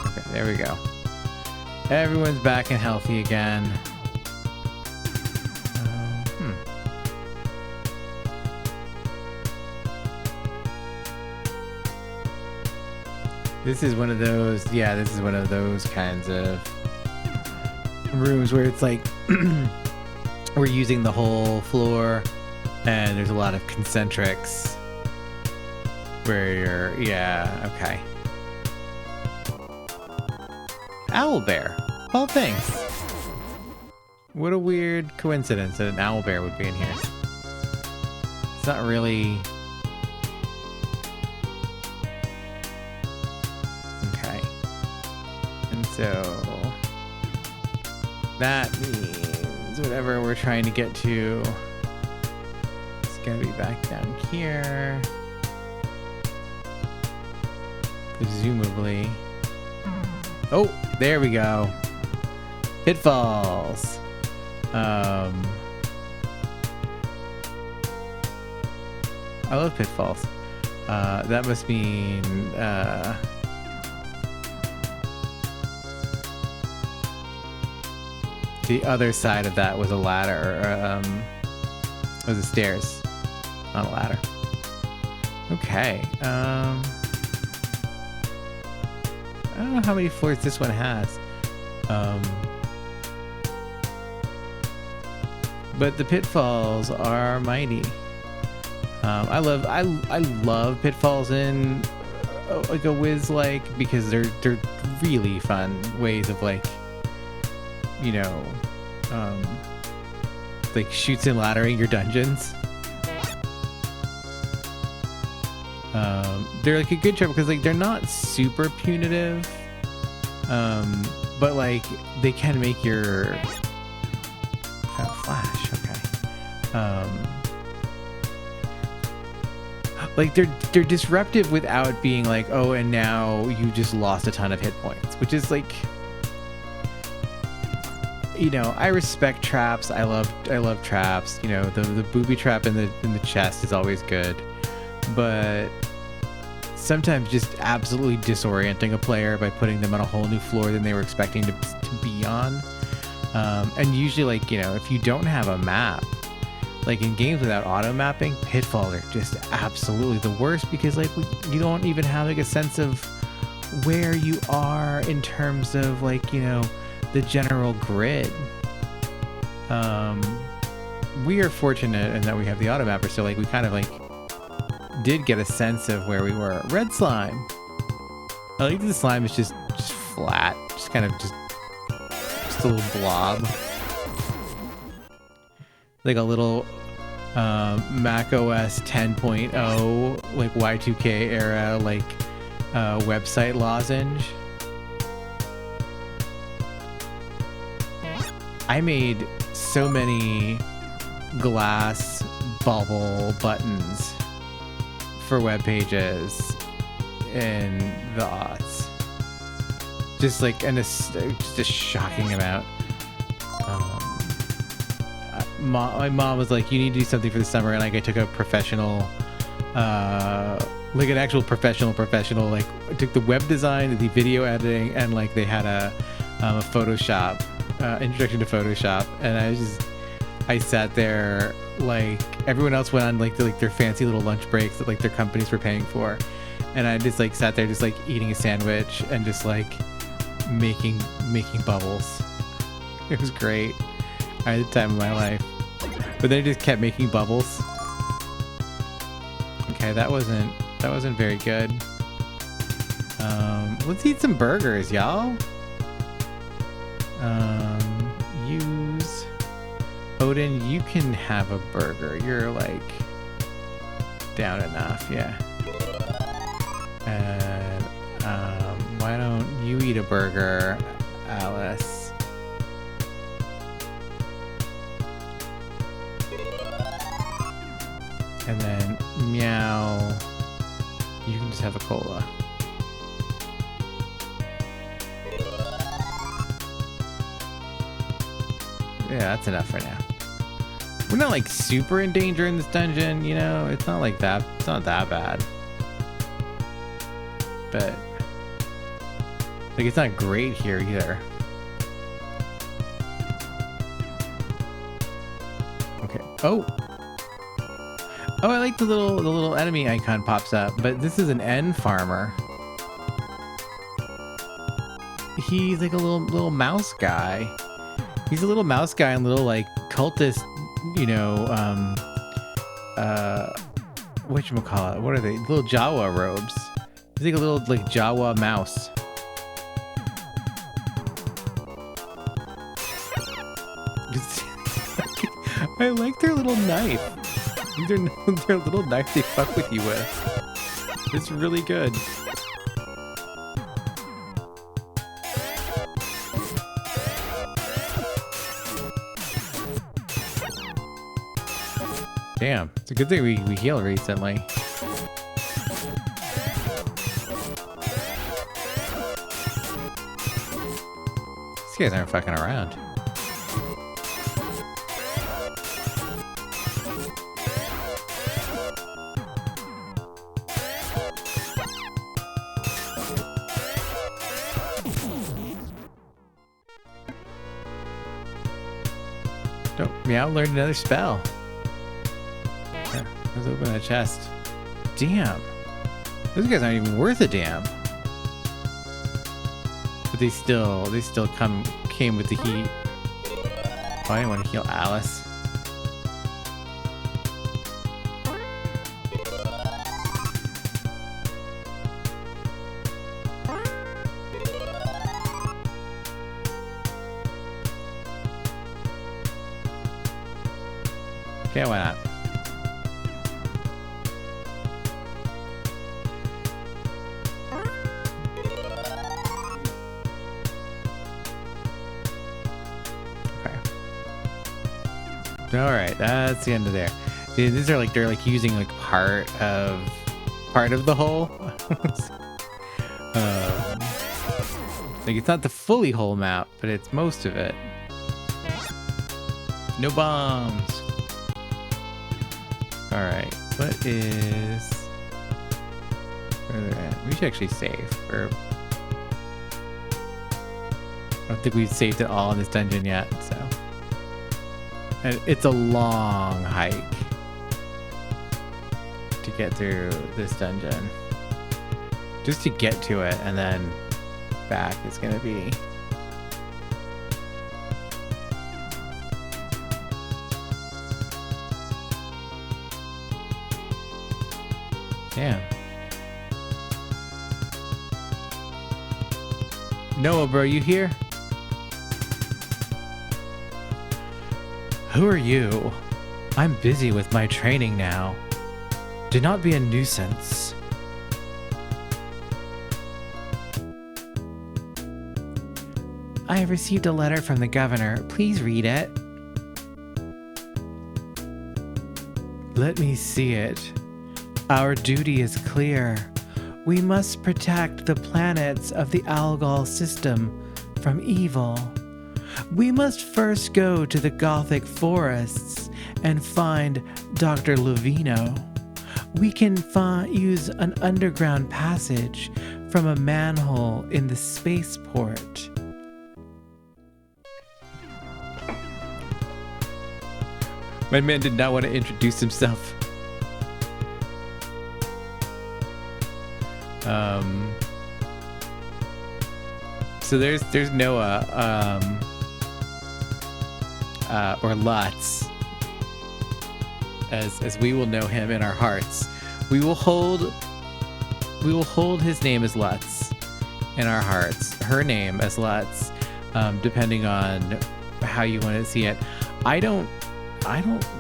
Speaker 1: Okay, there we go. Everyone's back and healthy again. This is one of those, yeah, this is one of those kinds of rooms where it's like we're using the whole floor and there's a lot of concentrics where you're, yeah, okay. Owlbear. Well, thanks. What a weird coincidence that an owlbear would be in here. It's not really... So that means whatever we're trying to get to is going to be back down here. Presumably. Oh, there we go. Pitfalls. I love pitfalls. That must mean... the other side of that was a ladder, was the stairs, not a ladder. Okay. I don't know how many floors this one has. But the pitfalls are mighty. I love pitfalls in like a Wiz-like because they're really fun ways of like, you know, like shoots and laddering your dungeons. They're like a good trick because like they're not super punitive, but like they can make your flash. Okay. Like they're disruptive without being like, oh, and now you just lost a ton of hit points, which is like, you know, I respect traps. I love traps. You know, the booby trap in the chest is always good, but sometimes just absolutely disorienting a player by putting them on a whole new floor than they were expecting to be on. And usually, like, you know, if you don't have a map, like in games without auto mapping, pitfalls are just absolutely the worst because like you don't even have like a sense of where you are in terms of like, you know, the general grid. We are fortunate in that we have the auto mapper, so like we kind of like did get a sense of where we were. Red slime. I think the slime is just flat, just kind of just a little blob, like a little Mac OS 10.0 like Y2K era like website lozenge. I made so many glass bubble buttons for web pages in the aughts. Just like just a shocking amount. My mom was like, you need to do something for the summer, and like I took a professional like an actual professional like I took the web design, the video editing, and like they had a Photoshop introduction to Photoshop, and I sat there like everyone else went on like their fancy little lunch breaks that like their companies were paying for, and I just like sat there just like eating a sandwich and just like making bubbles. It was great. I had the time of my life. But then I just kept making bubbles. Okay, that wasn't very good. Let's eat some burgers, y'all. Use Odin, you can have a burger. You're like down enough, yeah. And why don't you eat a burger, Alice? And then Meow, you can just have a cola. Yeah, that's enough for now. We're not like super in danger in this dungeon, you know? It's not like that. It's not that bad. But like it's not great here either. Okay. Oh, I like the little enemy icon pops up, but this is an N farmer. He's like a little mouse guy. He's a little mouse guy and little like cultist, you know, whatchamacallit? What are they? Little Jawa robes. He's like a little like Jawa mouse. I like their little knife. Their little knife they fuck with you with. It's really good. Damn, it's a good thing we healed recently. These guys aren't fucking around. Don't Meow learned another spell. Let's open a chest. Damn. Those guys aren't even worth a damn. But they still came with the heat. Oh, I didn't want to heal Alice. Okay, why not? All right, that's the end of there. See, these are like they're like using like part of the whole. Like it's not the fully whole map, but it's most of it. No bombs. All right, what is? Where are they at? We should actually save. Or I don't think we've saved it all in this dungeon yet, so. And it's a long hike to get through this dungeon. Just to get to it and then back is gonna be. Damn. Noah, bro, you here? Who are you? I'm busy with my training now. Do not be a nuisance. I have received a letter from the governor. Please read it. Let me see it. Our duty is clear. We must protect the planets of the Algol system from evil. We must first go to the Gothic forests and find Dr. Lovino. We can use an underground passage from a manhole in the spaceport. My man did not want to introduce himself. So there's Noah, or Lutz, as we will know him in our hearts. We will hold his name as Lutz in our hearts, her name as Lutz, depending on how you want to see it. I don't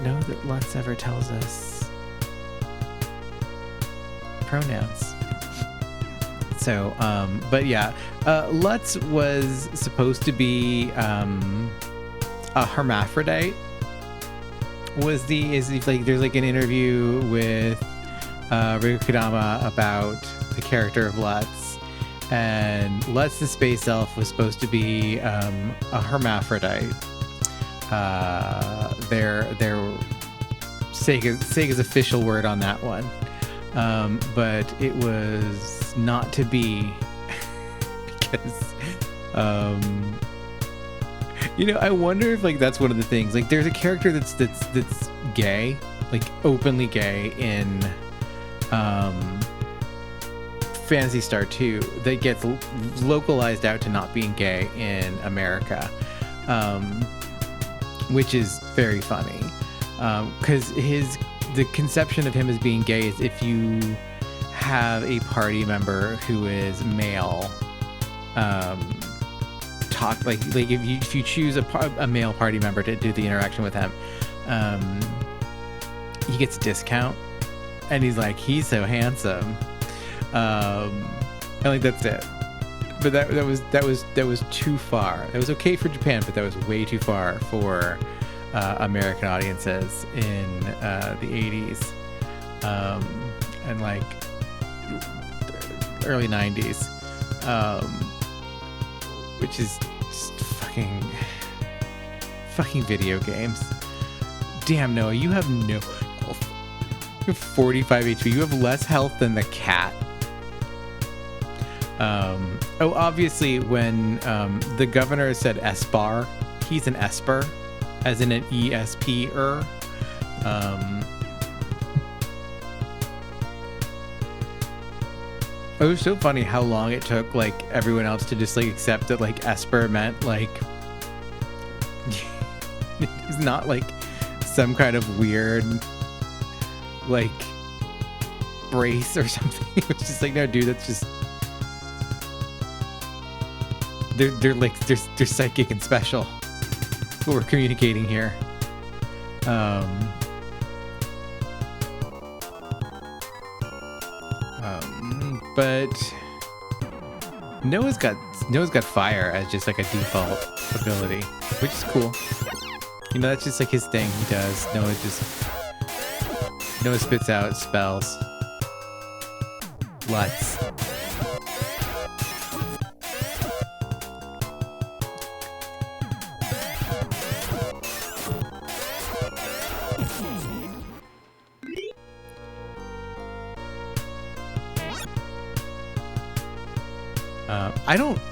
Speaker 1: know that Lutz ever tells us pronouns. So, but yeah, Lutz was supposed to be a hermaphrodite. There's like an interview with Riku Kodama about the character of Lutz, and Lutz the space elf was supposed to be a hermaphrodite. Their Sega's official word on that one, but it was not to be because I wonder if like that's one of the things. Like, there's a character that's gay, like openly gay in Phantasy Star 2 that gets localized out to not being gay in America, which is very funny, because the conception of him as being gay is if you have a party member who is male, talk like if you choose a male party member to do the interaction with him, he gets a discount, and he's so handsome, and like that's it. But that was too far. It was okay for Japan, but that was way too far for American audiences in the 80s and like early 90s, which is just fucking video games. Damn, Noah, you have no health. You have 45 HP. You have less health than the cat. Obviously, when the governor said Espar, he's an Esper, as in an ESP-er. It was so funny how long it took like everyone else to just like accept that like Esper meant like it's not like some kind of weird like brace or something. It was just like, no, dude, that's just they're psychic and special. What we're communicating here. But Noah's got fire as just like a default ability, which is cool. That's just like his thing. He does. Noah spits out spells. Lutz.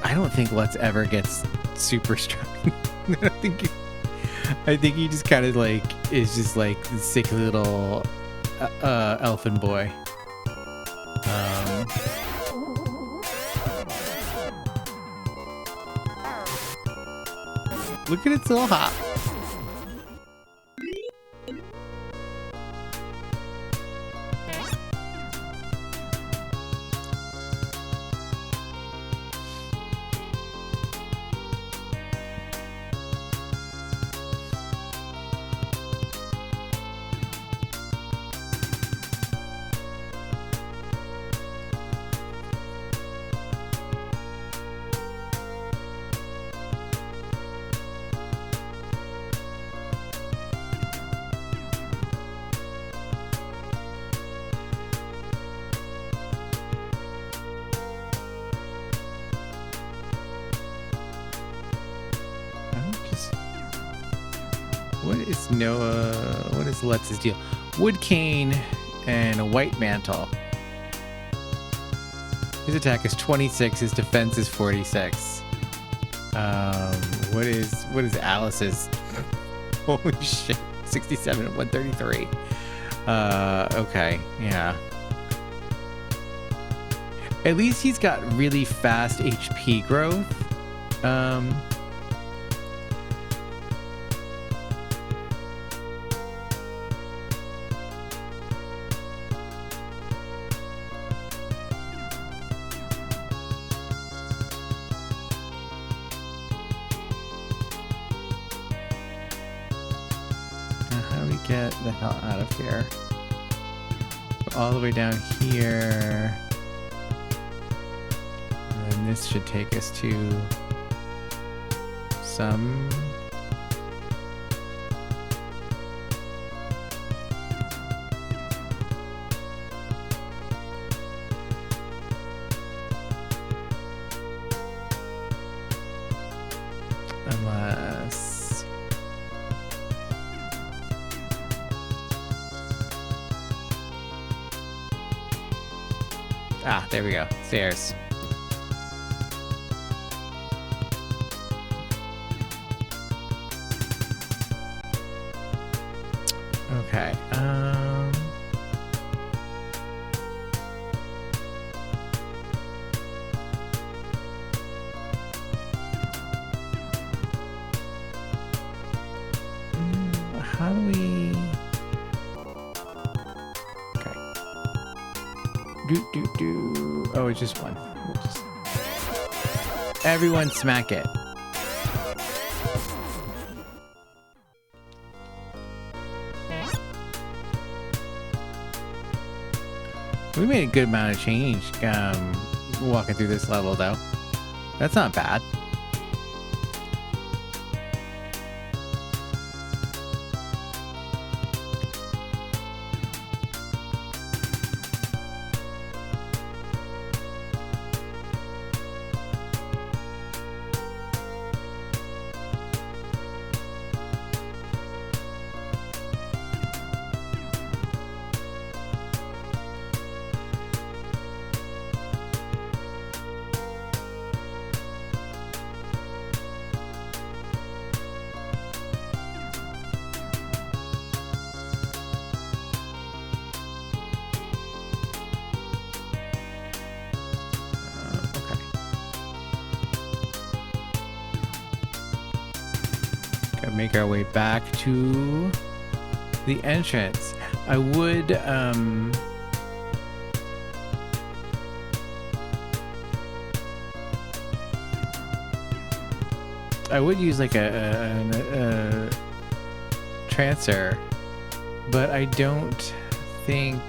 Speaker 1: I don't think Lutz ever gets super strong. I think he just kind of like is just like the sick little elfin boy. Look at its little hop. What is Lutz's deal? Wood cane and a white mantle. His attack is 26. His defense is 46. What is Alice's? Holy shit! 67 and 133. Okay, yeah. At least he's got really fast HP growth. Get the hell out of here. all the way down here. And then this should take us to some... Unless... Ah, there we go. Stairs. Okay. How do we... Okay. Oh, it's just one. We'll just... Everyone smack it. We made a good amount of change walking through this level, though. That's not bad. Make our way back to the entrance. I would use like a trancer, but I don't think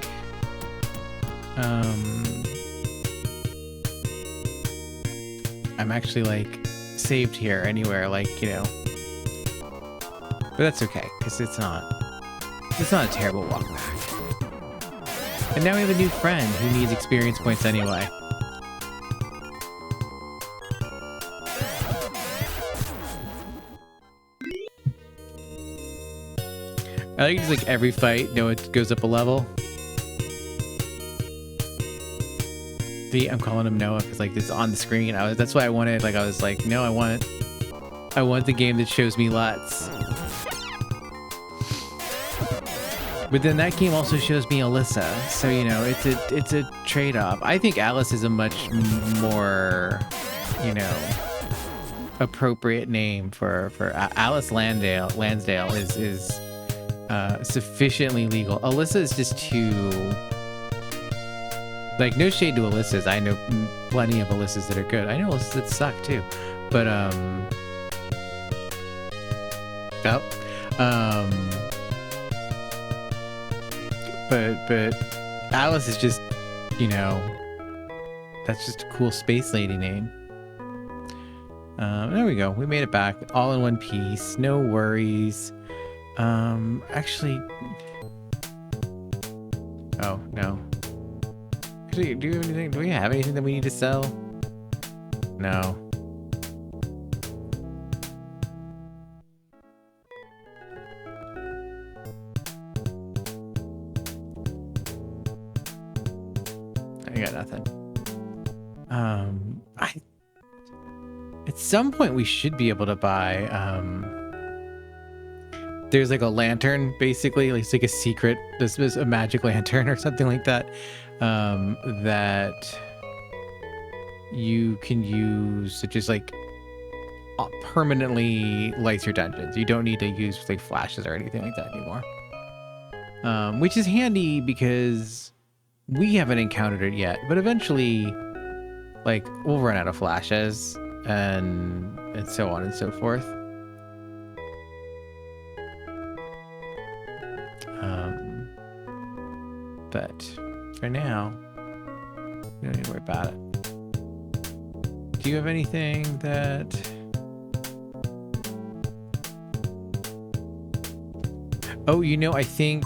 Speaker 1: I'm actually like saved here anywhere, like, you know. But that's okay, because it's not a terrible walk back. And now we have a new friend who needs experience points anyway. I like just like every fight, no, it goes up a level. I'm calling him Noah because like it's on the screen. That's why I wanted, like, I was like, no, I want the game that shows me LUTs. But then that game also shows me Alyssa, so you know it's a trade-off. I think Alice is a much more, you know, appropriate name for Alice Lansdale is sufficiently legal. Alyssa is just too, like, no shade to Alyssa's. I know plenty of Alyssas that are good. I know Alyssas that suck too, but But Alice is just, you know, that's just a cool space lady name. There we go. We made it back all in one piece. No worries. Actually, oh no. Actually, do we have anything that we need to sell? No. I got nothing. At some point we should be able to buy, there's like a lantern, basically, it's like a secret, this was a magic lantern or something like that, that you can use to just like permanently lights your dungeons. You don't need to use like flashes or anything like that anymore. Which is handy because we haven't encountered it yet, but eventually, like, we'll run out of flashes and so on and so forth. But For now, we don't need to worry about it. Do you have anything that... Oh, you know, I think...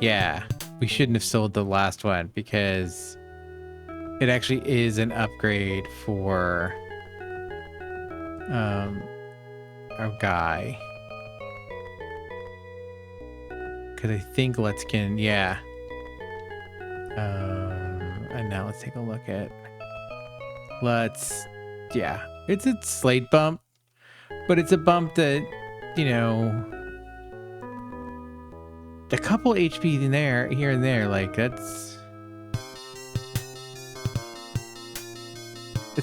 Speaker 1: Yeah, we shouldn't have sold the last one because it actually is an upgrade for our guy. Because I think Let's can, yeah. And now let's take a look at... Yeah, it's a slight bump, but it's a bump that, you know, a couple HP in there, here and there, like it's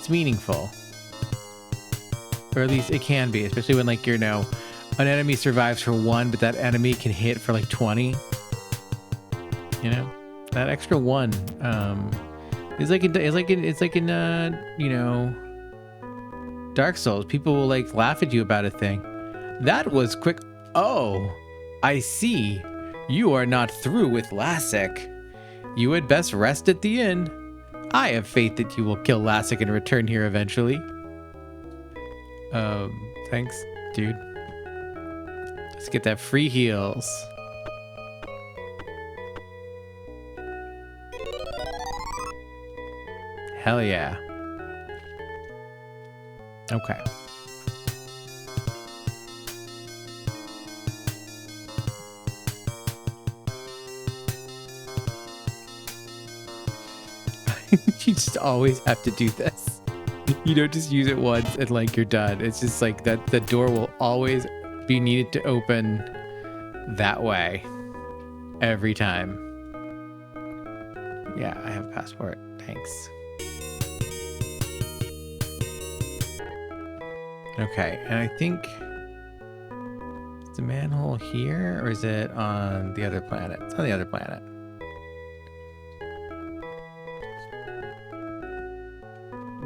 Speaker 1: meaningful, or at least it can be, especially when like, you know, an enemy survives for 1, but that enemy can hit for like 20. You know, that extra 1 it's like in you know, Dark Souls. People will like laugh at you about a thing. That was quick. Oh, I see. You are not through with Lassic. You had best rest at the inn. I have faith that you will kill Lassic and return here eventually. Thanks, dude. Let's get that free heals. Hell yeah. Okay. You just always have to do this. You don't just use it once and like you're done. It's just like that the door will always be needed to open that way every time. Yeah, I have a passport. Thanks. Okay, and I think is the manhole here or is it on the other planet? It's on the other planet.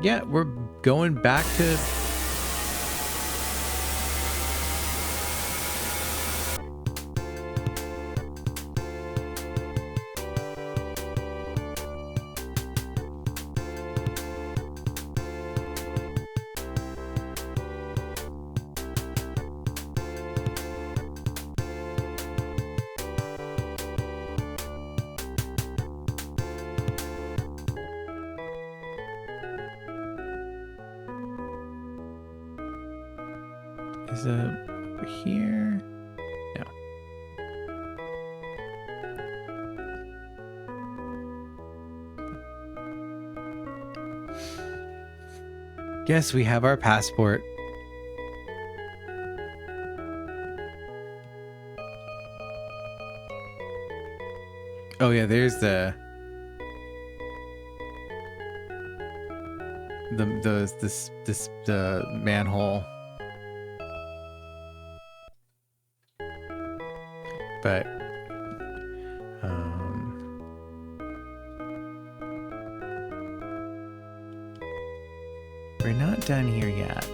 Speaker 1: Yeah, we're going back to... Is it over here? No. Yes, we have our passport. Oh yeah, there's the manhole. But we're not done here yet.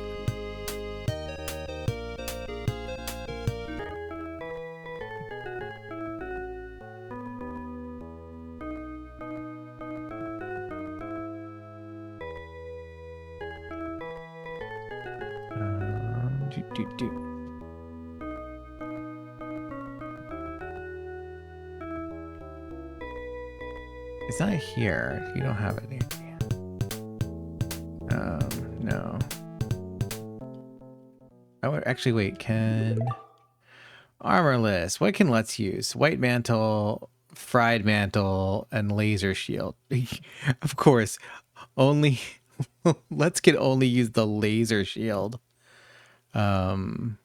Speaker 1: It's not here. You don't have it here. No. I would actually wait. Can armorless? What can Let's use? White mantle, fried mantle, and laser shield. Of course, only Let's can only use the laser shield. You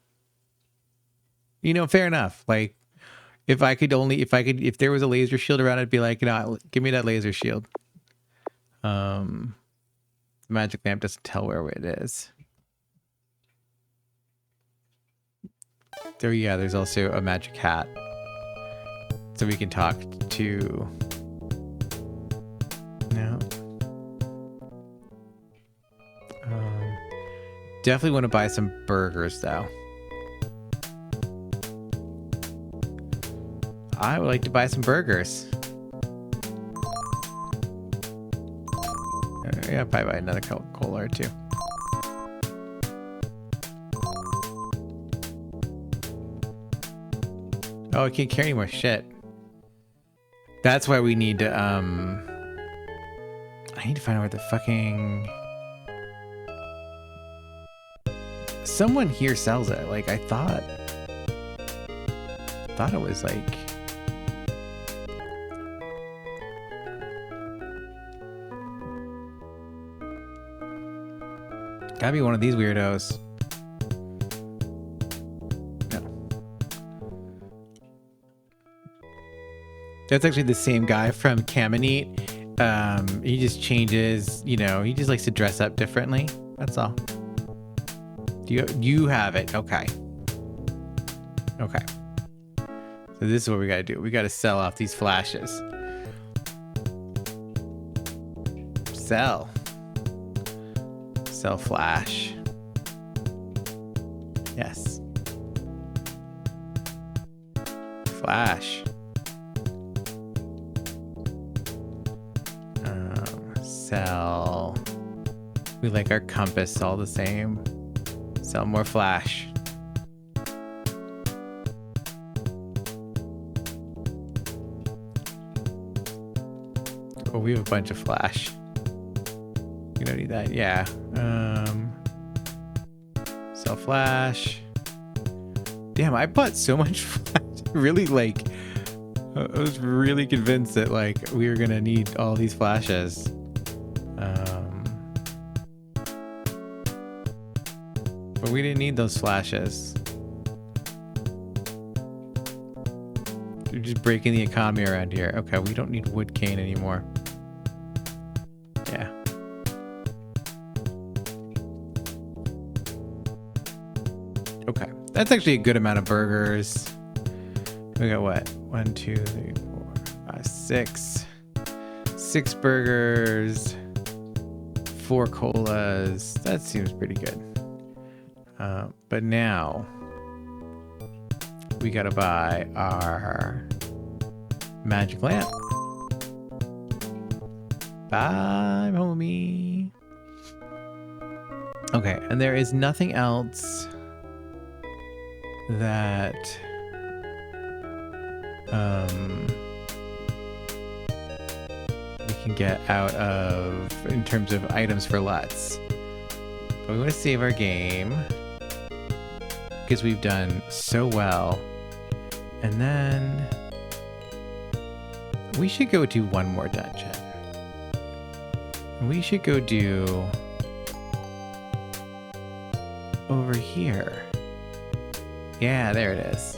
Speaker 1: know, fair enough. Like, if there was a laser shield around, I'd be like, you know, give me that laser shield. Magic lamp doesn't tell where it is. There, yeah, there's also a magic hat. So we can talk to... No. Definitely want to buy some burgers, though. I would like to buy some burgers. Yeah, probably buy another cola or two. Oh, I can't carry any more shit. That's why we need to, I need to find out where the fucking... Someone here sells it. Like, I thought it was like... Gotta be one of these weirdos. No. That's actually the same guy from Caminite. He just changes, you know, he just likes to dress up differently. That's all. You have it. Okay. Okay. So this is what we gotta do. We gotta sell off these flashes. Sell. Sell flash. Yes. Flash. Sell. We like our compass all the same. Sell more flash. Oh, we have a bunch of flash. You don't need that. Yeah. Sell flash. Damn, I bought so much flash. Really, like, I was really convinced that, like, we were gonna need all these flashes. But we didn't need those flashes. You're just breaking the economy around here. Okay, we don't need wood cane anymore. Yeah. Okay, that's actually a good amount of burgers. We got what? 1, 2, 3, 4, 5, 6. 6 burgers. 4 colas. That seems pretty good. But now we gotta buy our magic lamp. Bye, homie. Okay, and there is nothing else that we can get out of in terms of items for Lutz. But we want to save our game because we've done so well. And then we should go do one more dungeon. We should go do over here. Yeah, there it is.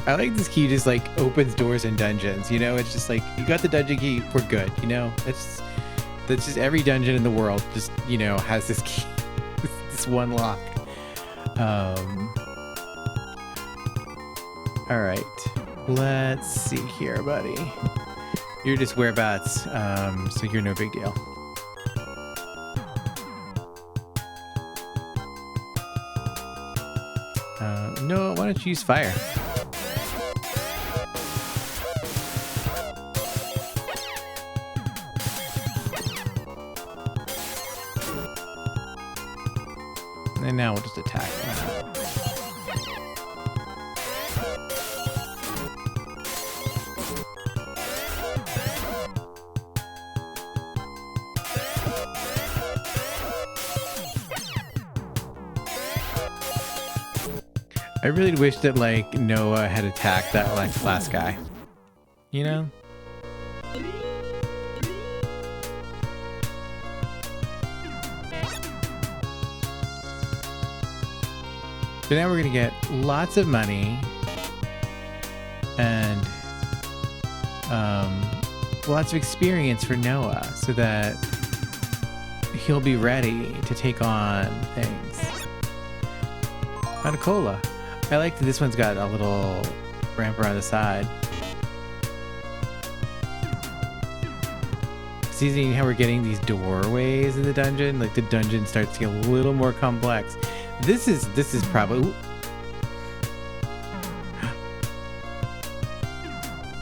Speaker 1: I like this key just like opens doors in dungeons, you know? It's just like, you got the dungeon key, we're good, you know? That's just every dungeon in the world just, you know, has this key, this one lock. All right, let's see here, buddy. You're just whereabouts, so you're no big deal. No, why don't you use fire? And now we'll just attack them. I really wish that like Noah had attacked that like last guy. You know? So now we're gonna get lots of money and lots of experience for Noah so that he'll be ready to take on things. Found a cola. I like that this one's got a little ramp around the side. See how we're getting these doorways in the dungeon? Like the dungeon starts to get a little more complex. This is probably...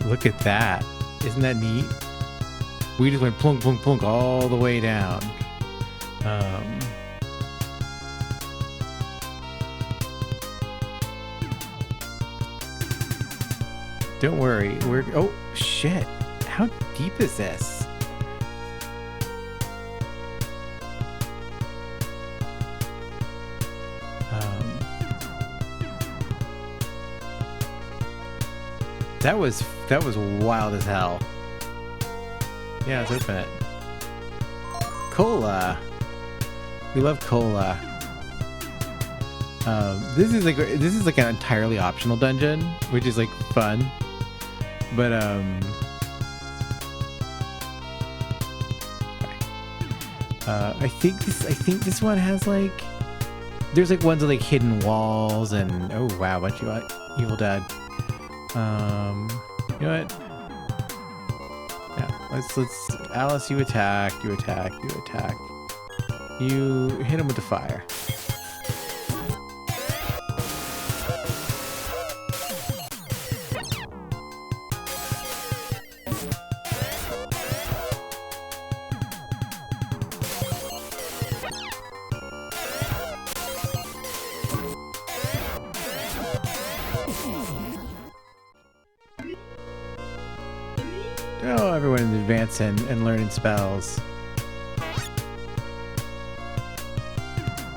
Speaker 1: Look at that. Isn't that neat? We just went plunk, plunk, plunk all the way down. Don't worry. Oh, shit. How deep is this? That was wild as hell. Yeah, let's open it. Cola. We love cola. This is like an entirely optional dungeon, which is like fun. But I think this one has like, there's like ones with like hidden walls and oh wow, what you want? Evil Dead. You know what? Yeah, let's Alice, you attack. You hit him with the fire. Oh, everyone is advancing and learning spells.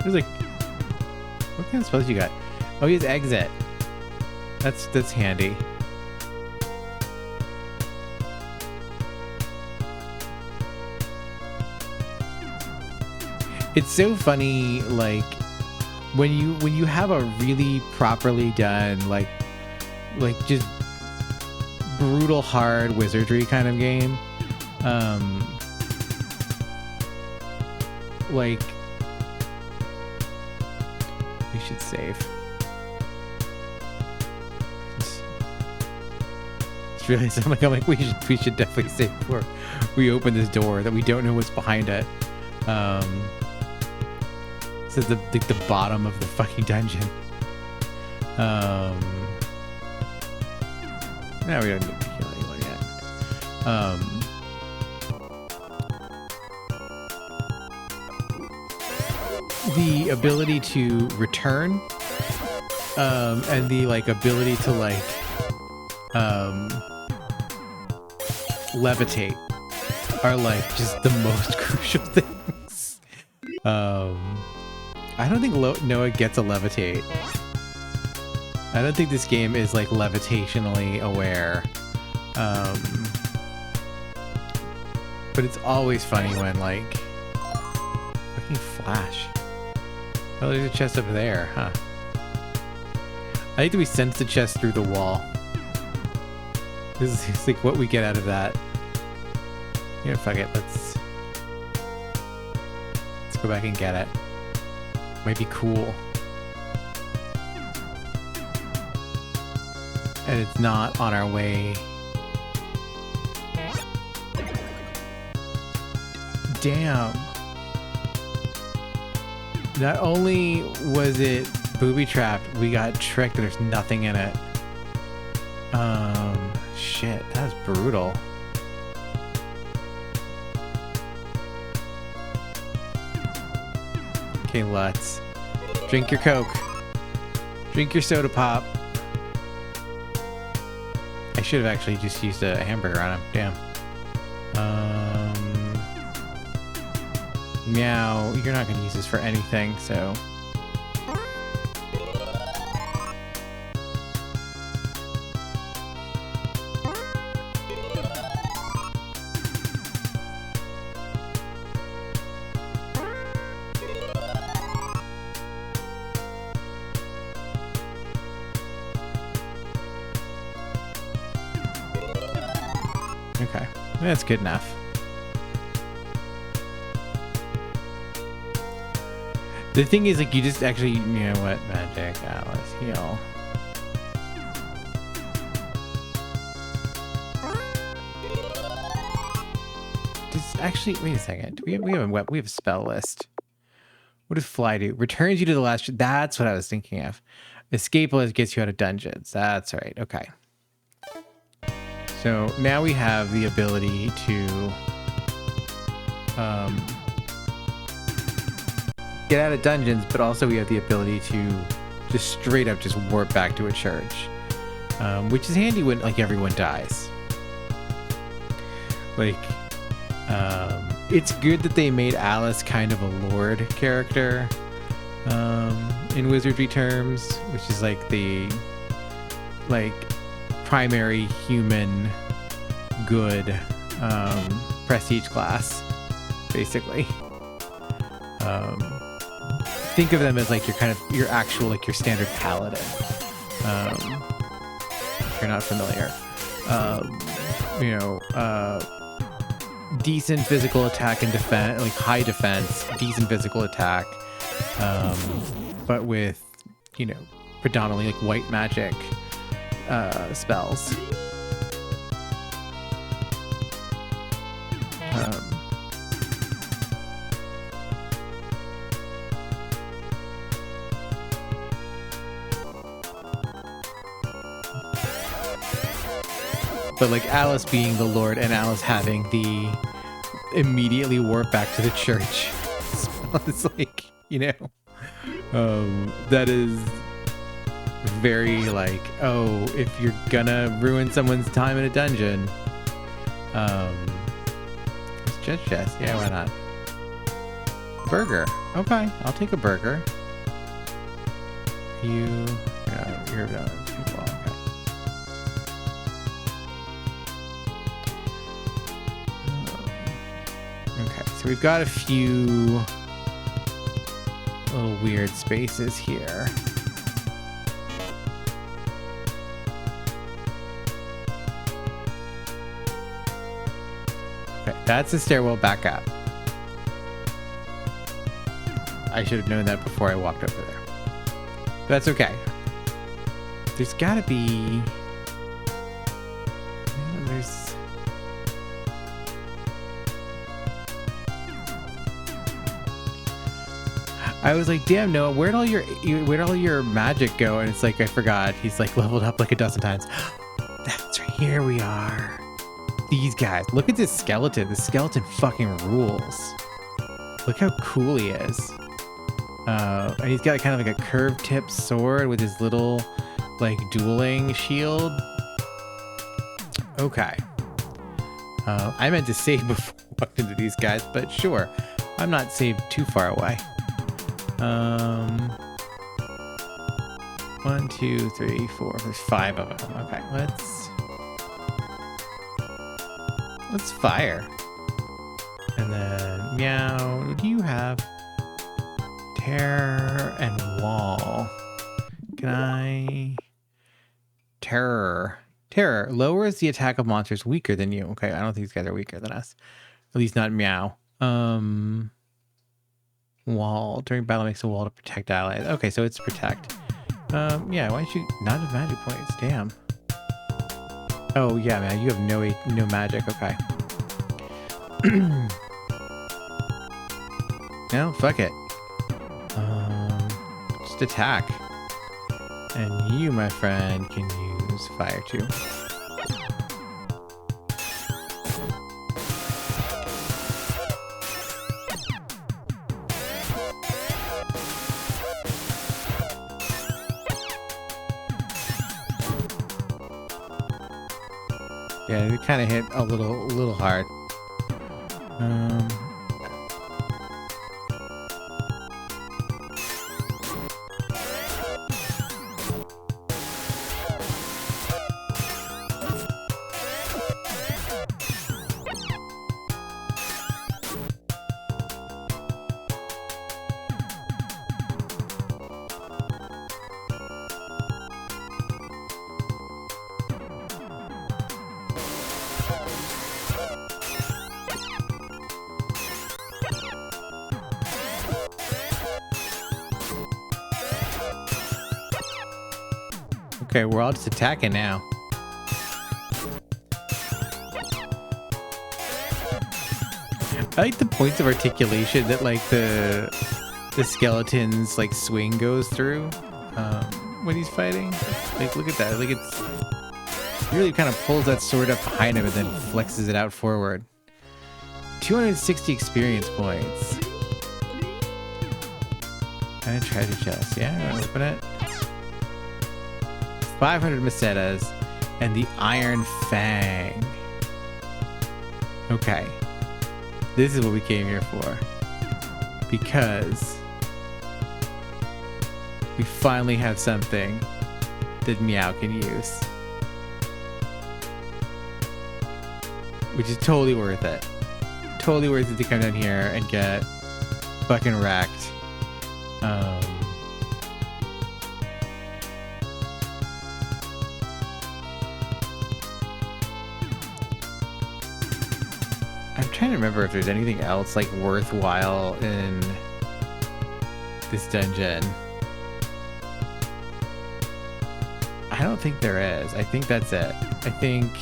Speaker 1: There's like, what kind of spells you got? Oh, he has exit. That's handy. It's so funny, like when you have a really properly done like just brutal hard wizardry kind of game, like we should save. It's really something I'm like we should definitely save before we open this door that we don't know what's behind it. So the bottom of the fucking dungeon. No, we don't need to kill anyone yet. The ability to return, and the like ability to like levitate are like just the most crucial things. I don't think Noah gets a levitate. I don't think this game is like levitationally aware. But it's always funny when like fucking flash. Oh, there's a chest up there, huh? I think that we sense the chest through the wall. This is like what we get out of that. You know, fuck it. Let's go back and get it. Might be cool. And it's not on our way. Damn. Not only was it booby trapped, we got tricked and there's nothing in it. Shit, that was brutal. Okay, let's drink your Coke. Drink your soda pop. I should have actually just used a hamburger on him. Damn. Meow. You're not going to use this for anything, so... Okay, that's good enough. The thing is, like, you just actually, you know what, magic, Alice, heal. Just actually, wait a second. We have a spell list. What does fly do? Returns you to the last. That's what I was thinking of. Escape gets you out of dungeons. That's right. Okay. So now we have the ability to get out of dungeons, but also we have the ability to just straight up just warp back to a church, which is handy when like everyone dies. Like, it's good that they made Alice kind of a lord character in wizardry terms, which is like the primary human good prestige class, basically. Think of them as like your actual like your standard paladin. If you're not familiar, decent physical attack and defense, like high defense, decent physical attack, but with predominantly like white magic spells. But like Alice being the Lord and Alice having the immediately warp back to the church. It's like, that is very like, oh, if you're gonna ruin someone's time in a dungeon, it's just chest. Yeah, why not? Burger. Okay, I'll take a burger. You're people. Okay. Okay, so we've got a few little weird spaces here. Okay, that's the stairwell back up. I should have known that before I walked over there. But that's okay. There's gotta be... there's... I was like, damn, Noah, where'd all your magic go? And it's like, I forgot. He's like leveled up like a dozen times. That's right. Here we are. These guys. Look at this skeleton. This skeleton fucking rules. Look how cool he is. And he's got kind of like a curved tip sword with his little like dueling shield. Okay. I meant to save before I walked into these guys, but sure. I'm not saved too far away. 1, 2, 3, 4. There's 5 of them. Okay, let's fire. And then meow. What do you have? Terror and wall. Can I? Terror lowers the attack of monsters weaker than you. Okay, I don't think these guys are weaker than us. At least not meow. Wall. During battle makes a wall to protect allies. Okay, so it's protect. Yeah, why don't you not have magic points? Damn. Oh yeah, man, you have no magic. Okay. No, fuck it. Just attack. And you, my friend, can use fire too. Yeah, it kind of hit a little hard. Okay, we're all just attacking now. I like the points of articulation that like the the skeleton's like swing goes through when he's fighting. Like, look at that. Like, he really kind of pulls that sword up behind him and then flexes it out forward. 260 experience points. And a treasure chest. Yeah, open it. 500 macetas and the Iron Fang. Okay. This is what we came here for. Because we finally have something that Meow can use. Which is totally worth it. Totally worth it to come down here and get fucking wrecked. I'm trying to remember if there's anything else like worthwhile in this dungeon. I don't think there is. I think that's it. I think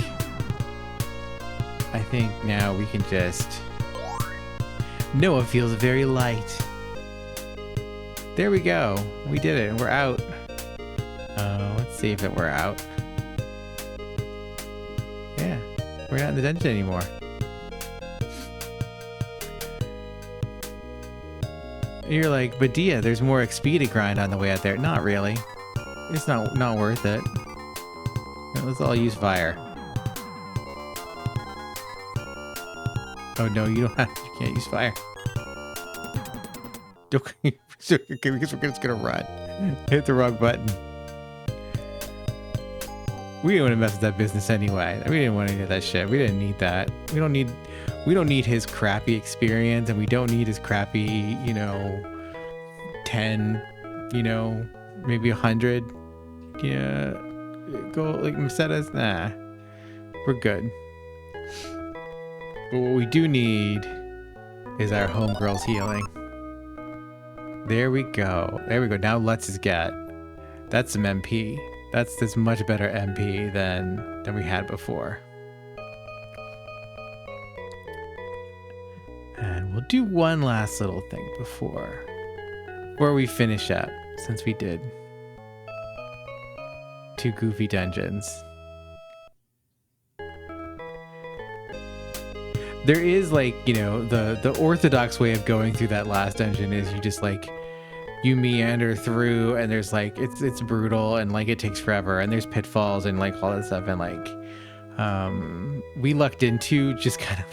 Speaker 1: now we can just... Noah feels very light. There we go. We did it. We're out. Let's see if we're out. Yeah. We're not in the dungeon anymore. You're like, but Dia, there's more XP to grind on the way out there. Not really. It's not worth it. Let's all use fire. Oh no, you can't use fire. Okay, because we're just gonna run. Hit the wrong button. We didn't want to mess with that business anyway. We didn't want any of that shit. We didn't need that. We don't need his crappy experience, and we don't need his crappy, 10, maybe 100. Yeah, go like Macetas. Nah, we're good. But what we do need is our homegirl's healing. There we go. There we go. Now let's just get. That's some MP. That's much better MP than we had before. And we'll do one last little thing before we finish up, since we did 2 goofy dungeons. There is like, the orthodox way of going through that last dungeon is you just like, you meander through and there's like, it's brutal and like it takes forever and there's pitfalls and like all that stuff. And like, we lucked into just kind of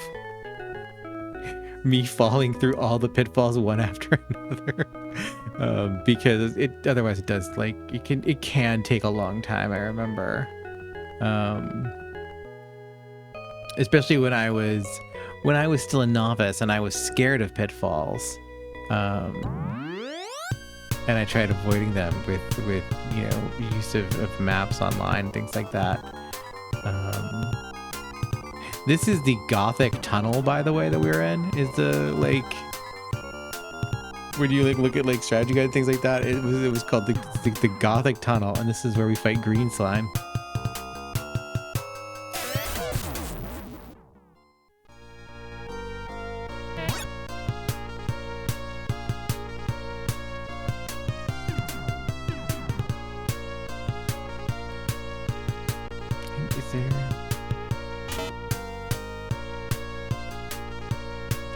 Speaker 1: me falling through all the pitfalls one after another. Because otherwise it does like, it can take a long time. I remember, especially when I was still a novice and I was scared of pitfalls, and I tried avoiding them with use of maps online and things like that. This is the Gothic tunnel, by the way, that we were in. Is the like when you like look at like strategy guide and things like that, it was called the Gothic tunnel, and this is where we fight green slime.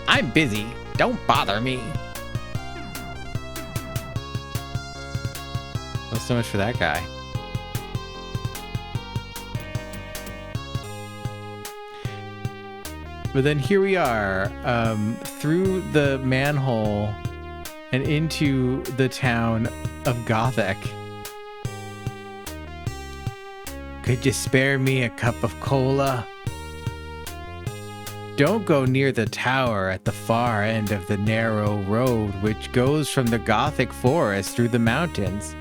Speaker 1: I'm busy. Don't bother me. Well, so much for that guy. But then here we are, through the manhole and into the town of Gothic. Could you spare me a cup of cola? Don't go near the tower at the far end of the narrow road which goes from the Gothic forest through the mountains.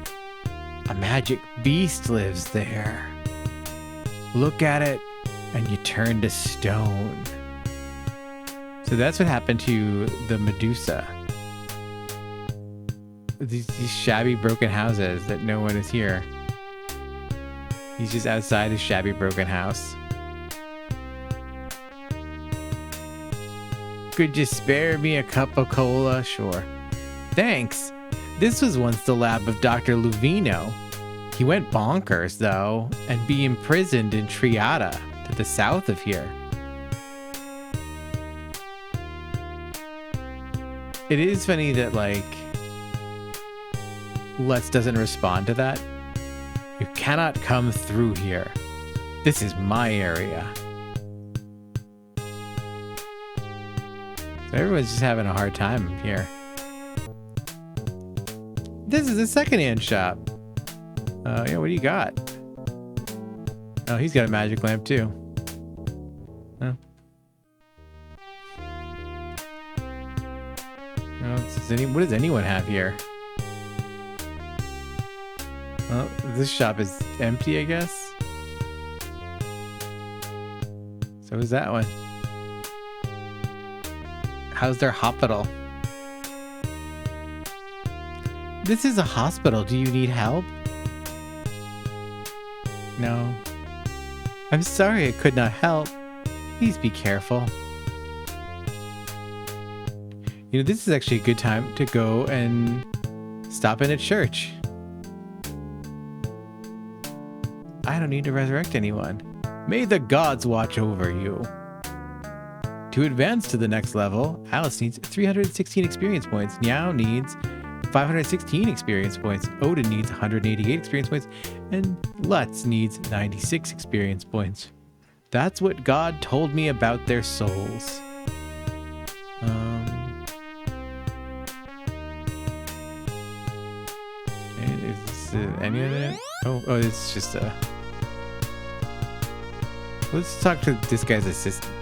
Speaker 1: A magic beast lives there. Look at it and you turn to stone. So that's what happened to the Medusa. These shabby broken houses that no one is here. He's just outside his shabby broken house. Could you spare me a cup of cola? Sure. Thanks. This was once the lab of Dr. Luvino. He went bonkers, though, and be imprisoned in Triada, to the south of here. It is funny that, like, Lutz doesn't respond to that. You cannot come through here. This is my area. So everyone's just having a hard time here. This is a secondhand shop. Yeah, what do you got? Oh, he's got a magic lamp too. Oh. What does anyone have here? Well, this shop is empty, I guess. So is that one. How's their hospital? This is a hospital. Do you need help? No. I'm sorry I could not help. Please be careful. You know, this is actually a good time to go and stop in a church. I don't need to resurrect anyone. May the gods watch over you. To advance to the next level, Alice needs 316 experience points. Niao needs 516 experience points. Odin needs 188 experience points. And Lutz needs 96 experience points. That's what God told me about their souls. Is any of it? Oh, it's just a... Let's talk to this guy's assistant.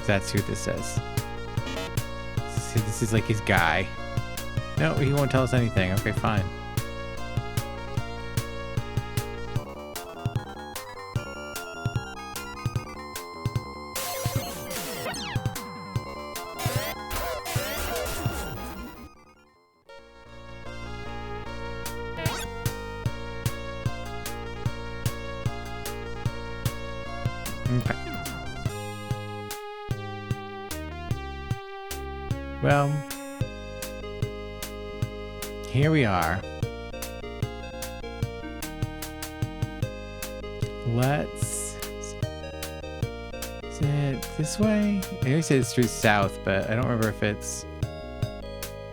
Speaker 1: That's who this says. This is like his guy. No, he won't tell us anything. Okay, fine. Okay. Well, here we are. Let's... Is it this way? I know he said it's through south, but I don't remember if it's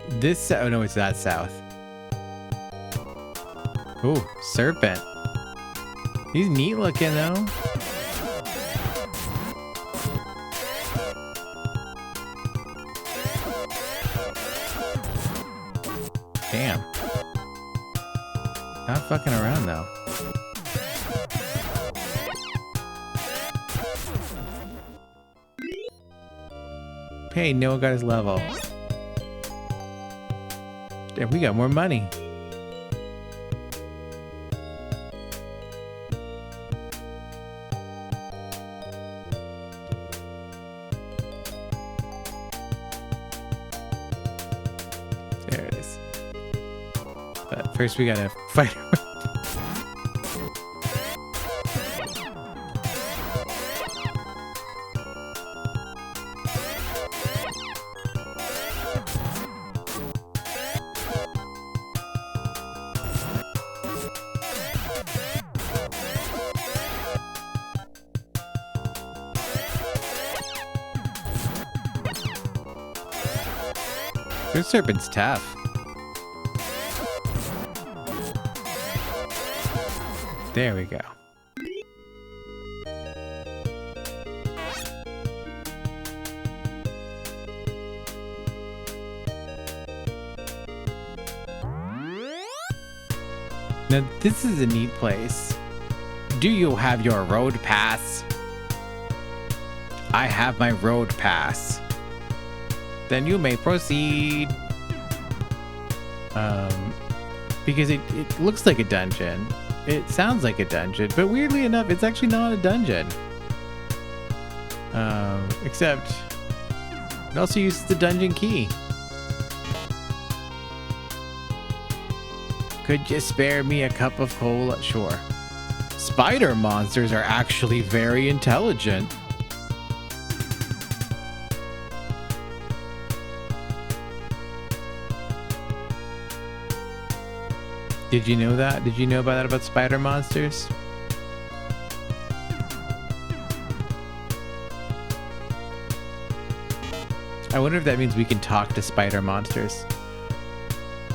Speaker 1: this. Oh no, it's that south. Ooh, serpent. He's neat looking though. Damn. Not fucking around though. Hey, Noah got his level. Damn, we got more money. There it is. But first we gotta fight. This serpent's tough. There we go. Now this is a neat place. Do you have your road pass? I have my road pass. Then you may proceed. Because it looks like a dungeon. It sounds like a dungeon, but weirdly enough, it's actually not a dungeon. Except it also uses the dungeon key. Could you spare me a cup of cola? Sure. Spider monsters are actually very intelligent. Did you know that? Did you know about that about spider monsters? I wonder if that means we can talk to spider monsters.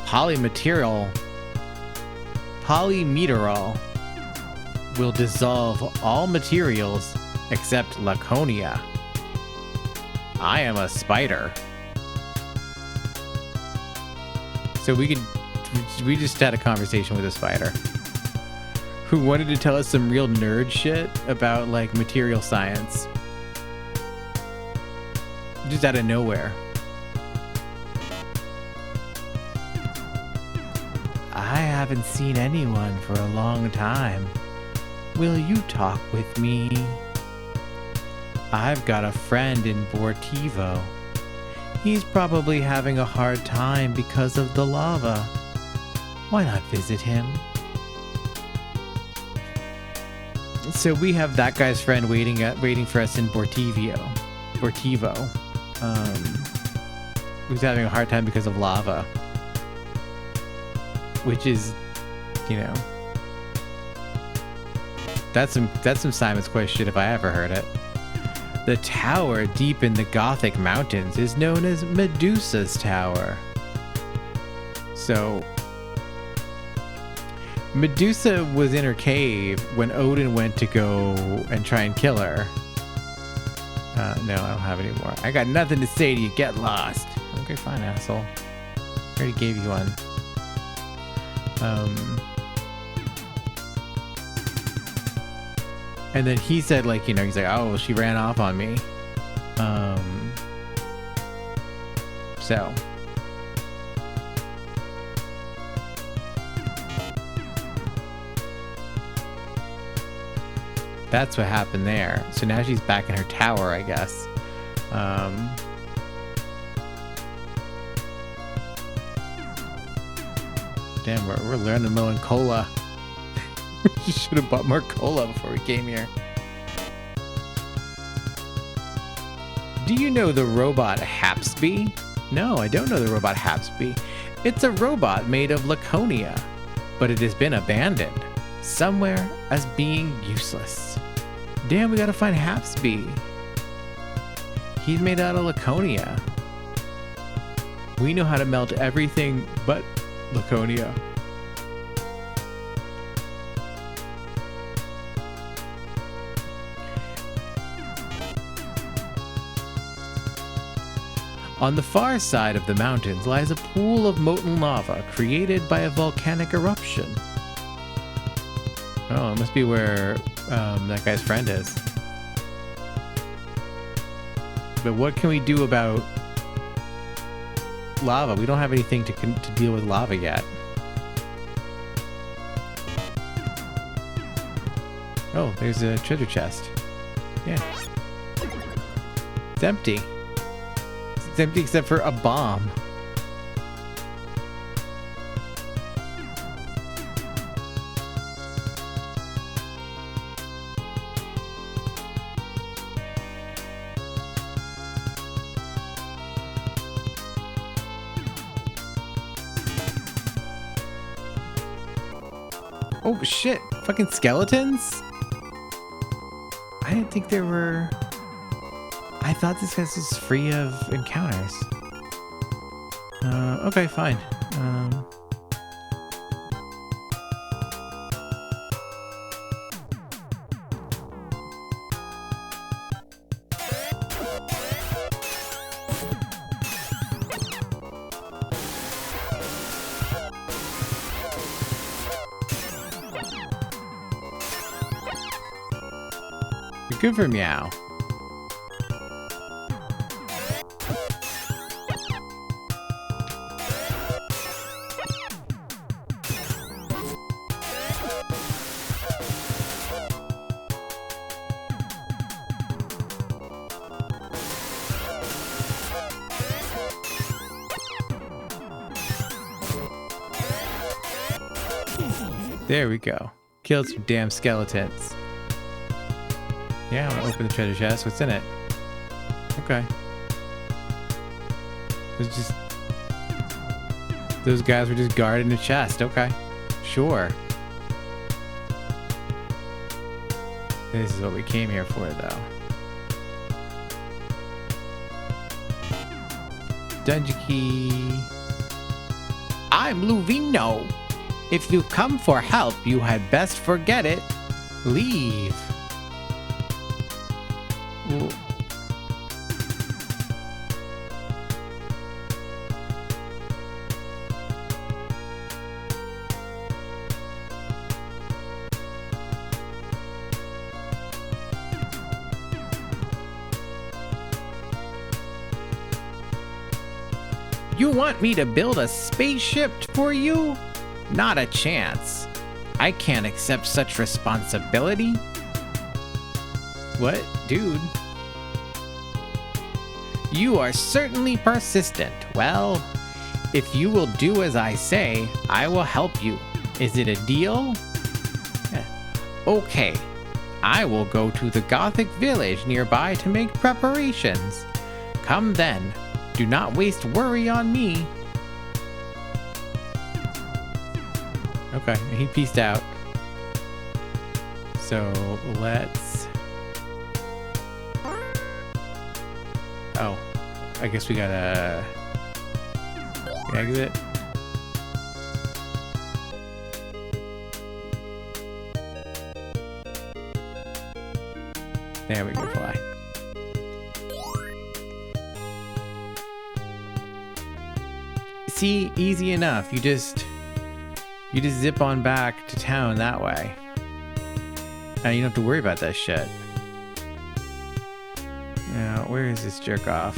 Speaker 1: Polymeterol will dissolve all materials except Laconia. I am a spider. So we just had a conversation with a spider who wanted to tell us some real nerd shit about like material science. Just out of nowhere. I haven't seen anyone for a long time. Will you talk with me? I've got a friend in Bortivo. He's probably having a hard time because of the lava. Why not visit him? So we have that guy's friend waiting for us in Bortivo. Who's having a hard time because of lava. Which is, you know, that's some Simon's Quest shit if I ever heard it. The tower deep in the Gothic mountains is known as Medusa's Tower. So, Medusa was in her cave when Odin went to go and try and kill her. No, I don't have any more. I got nothing to say to you. Get lost. Okay, fine, asshole. I already gave you one. And then he said, like, you know, he's like, oh, well, she ran off on me. So. That's what happened there. So now she's back in her tower, I guess. Damn, we're learning low in cola. We should have bought more cola before we came here. Do you know the robot Hapsby? No, I don't know the robot Hapsby. It's a robot made of Laconia, but it has been abandoned somewhere as being useless. Damn, we gotta find Hapsby. He's made out of Laconia. We know how to melt everything but Laconia. On the far side of the mountains lies a pool of molten lava created by a volcanic eruption. Oh, it must be where that guy's friend is. But what can we do about lava? We don't have anything to deal with lava yet. Oh, there's a treasure chest. Yeah. It's empty. It's empty except for a bomb. Oh shit, fucking skeletons? I didn't think there were... I thought this guy was free of encounters. Okay, fine. You're good for meow. There we go. Killed some damn skeletons. Yeah, I want to open the treasure chest. What's in it? Okay. It's just... Those guys were just guarding the chest. Okay. Sure. This is what we came here for, though. Dungeon key. I'm Luvino. If you come for help, you had best forget it. Leave. Ooh. You want me to build a spaceship for you? Not a chance. I can't accept such responsibility. What, dude? You are certainly persistent. Well, if you will do as I say, I will help you. Is it a deal? Yes. Okay. I will go to the Gothic village nearby to make preparations. Come then. Do not waste worry on me. Okay, he peaced out. So let's... Oh, I guess we gotta exit. There we go, fly. See, easy enough. You just zip on back to town that way. And you don't have to worry about that shit. Now, where is this jerk off?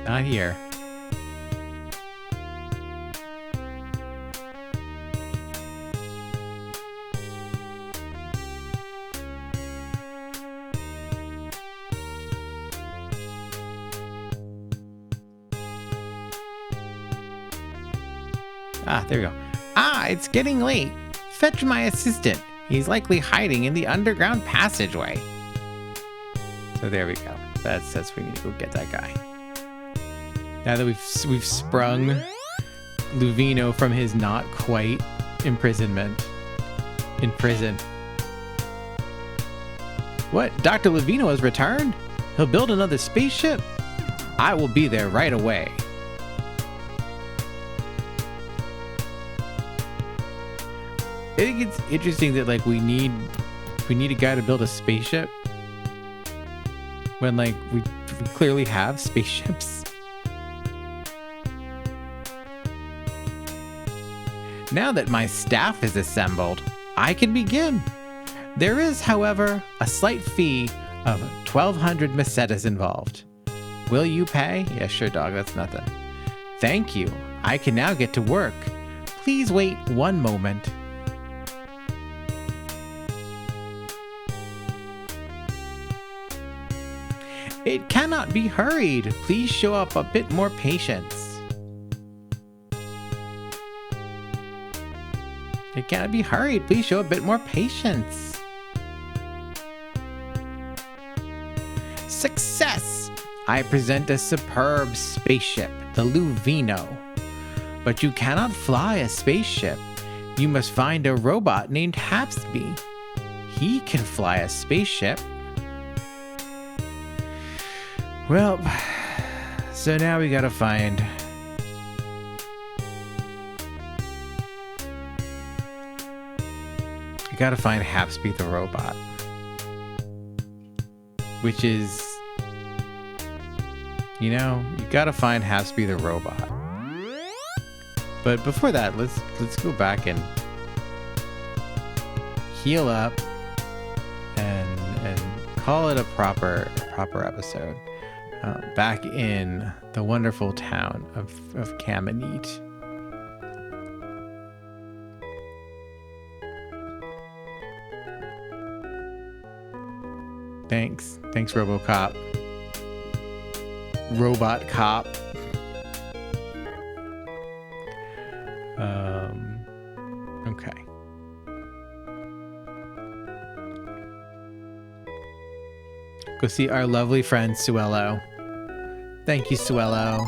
Speaker 1: Not here. Ah, there we go. Ah, it's getting late. Fetch my assistant. He's likely hiding in the underground passageway. So there we go. That's we need to go get that guy. Now that we've sprung Luvino from his not quite imprisonment in prison. What? Dr. Luvino has returned? He'll build another spaceship? I will be there right away. I think it's interesting that like we need a guy to build a spaceship when like we clearly have spaceships. Now that my staff is assembled, I can begin. There is, however, a slight fee of 1,200 mesetas involved. Will you pay? Yeah, sure, dog. That's nothing. Thank you. I can now get to work. Please wait one moment. It cannot be hurried. Please show up a bit more patience. It cannot be hurried. Please show a bit more patience. Success! I present a superb spaceship, the Luvino. But you cannot fly a spaceship. You must find a robot named Hapsby. He can fly a spaceship. Well, so now we gotta find... We gotta find Hapsby the robot. Which is... You know, you gotta find Hapsby the robot. But before that, let's go back and heal up and call it a proper episode. Back in the wonderful town of Caminite. Thanks, RoboCop. Robot Cop. Okay. Go see our lovely friend Suello. Thank you, Swello,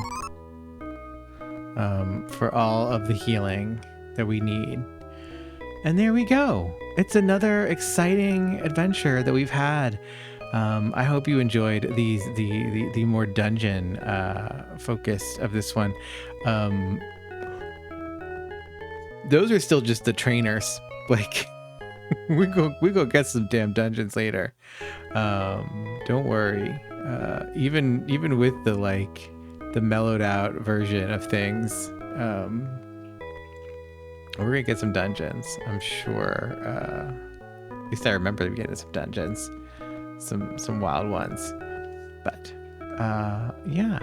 Speaker 1: for all of the healing that we need. And there we go. It's another exciting adventure that we've had. I hope you enjoyed the more dungeon focus of this one. Those are still just the trainers. Like we go get some damn dungeons later. Don't worry. Even with the mellowed out version of things, we're gonna get some dungeons, I'm sure. At least I remember getting some dungeons, some wild ones. But yeah,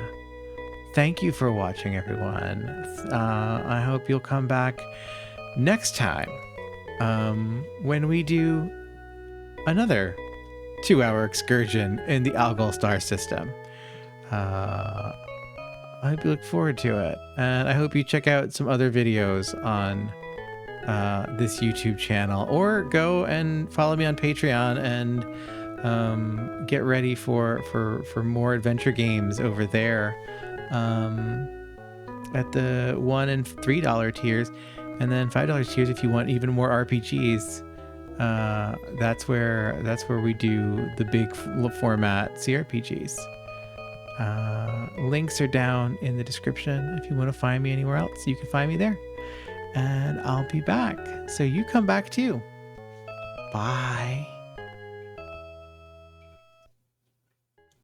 Speaker 1: thank you for watching, everyone. I hope you'll come back next time when we do another 2-hour excursion in the Algol star system. I hope you look forward to it, and I hope you check out some other videos on this YouTube channel, or go and follow me on Patreon and get ready for more adventure games over there at the $1 and $3 tiers, and then $5 tiers if you want even more RPGs. That's where we do the big format CRPGs. Links are down in the description. If you want to find me anywhere else, you can find me there, and I'll be back. So you come back too. Bye.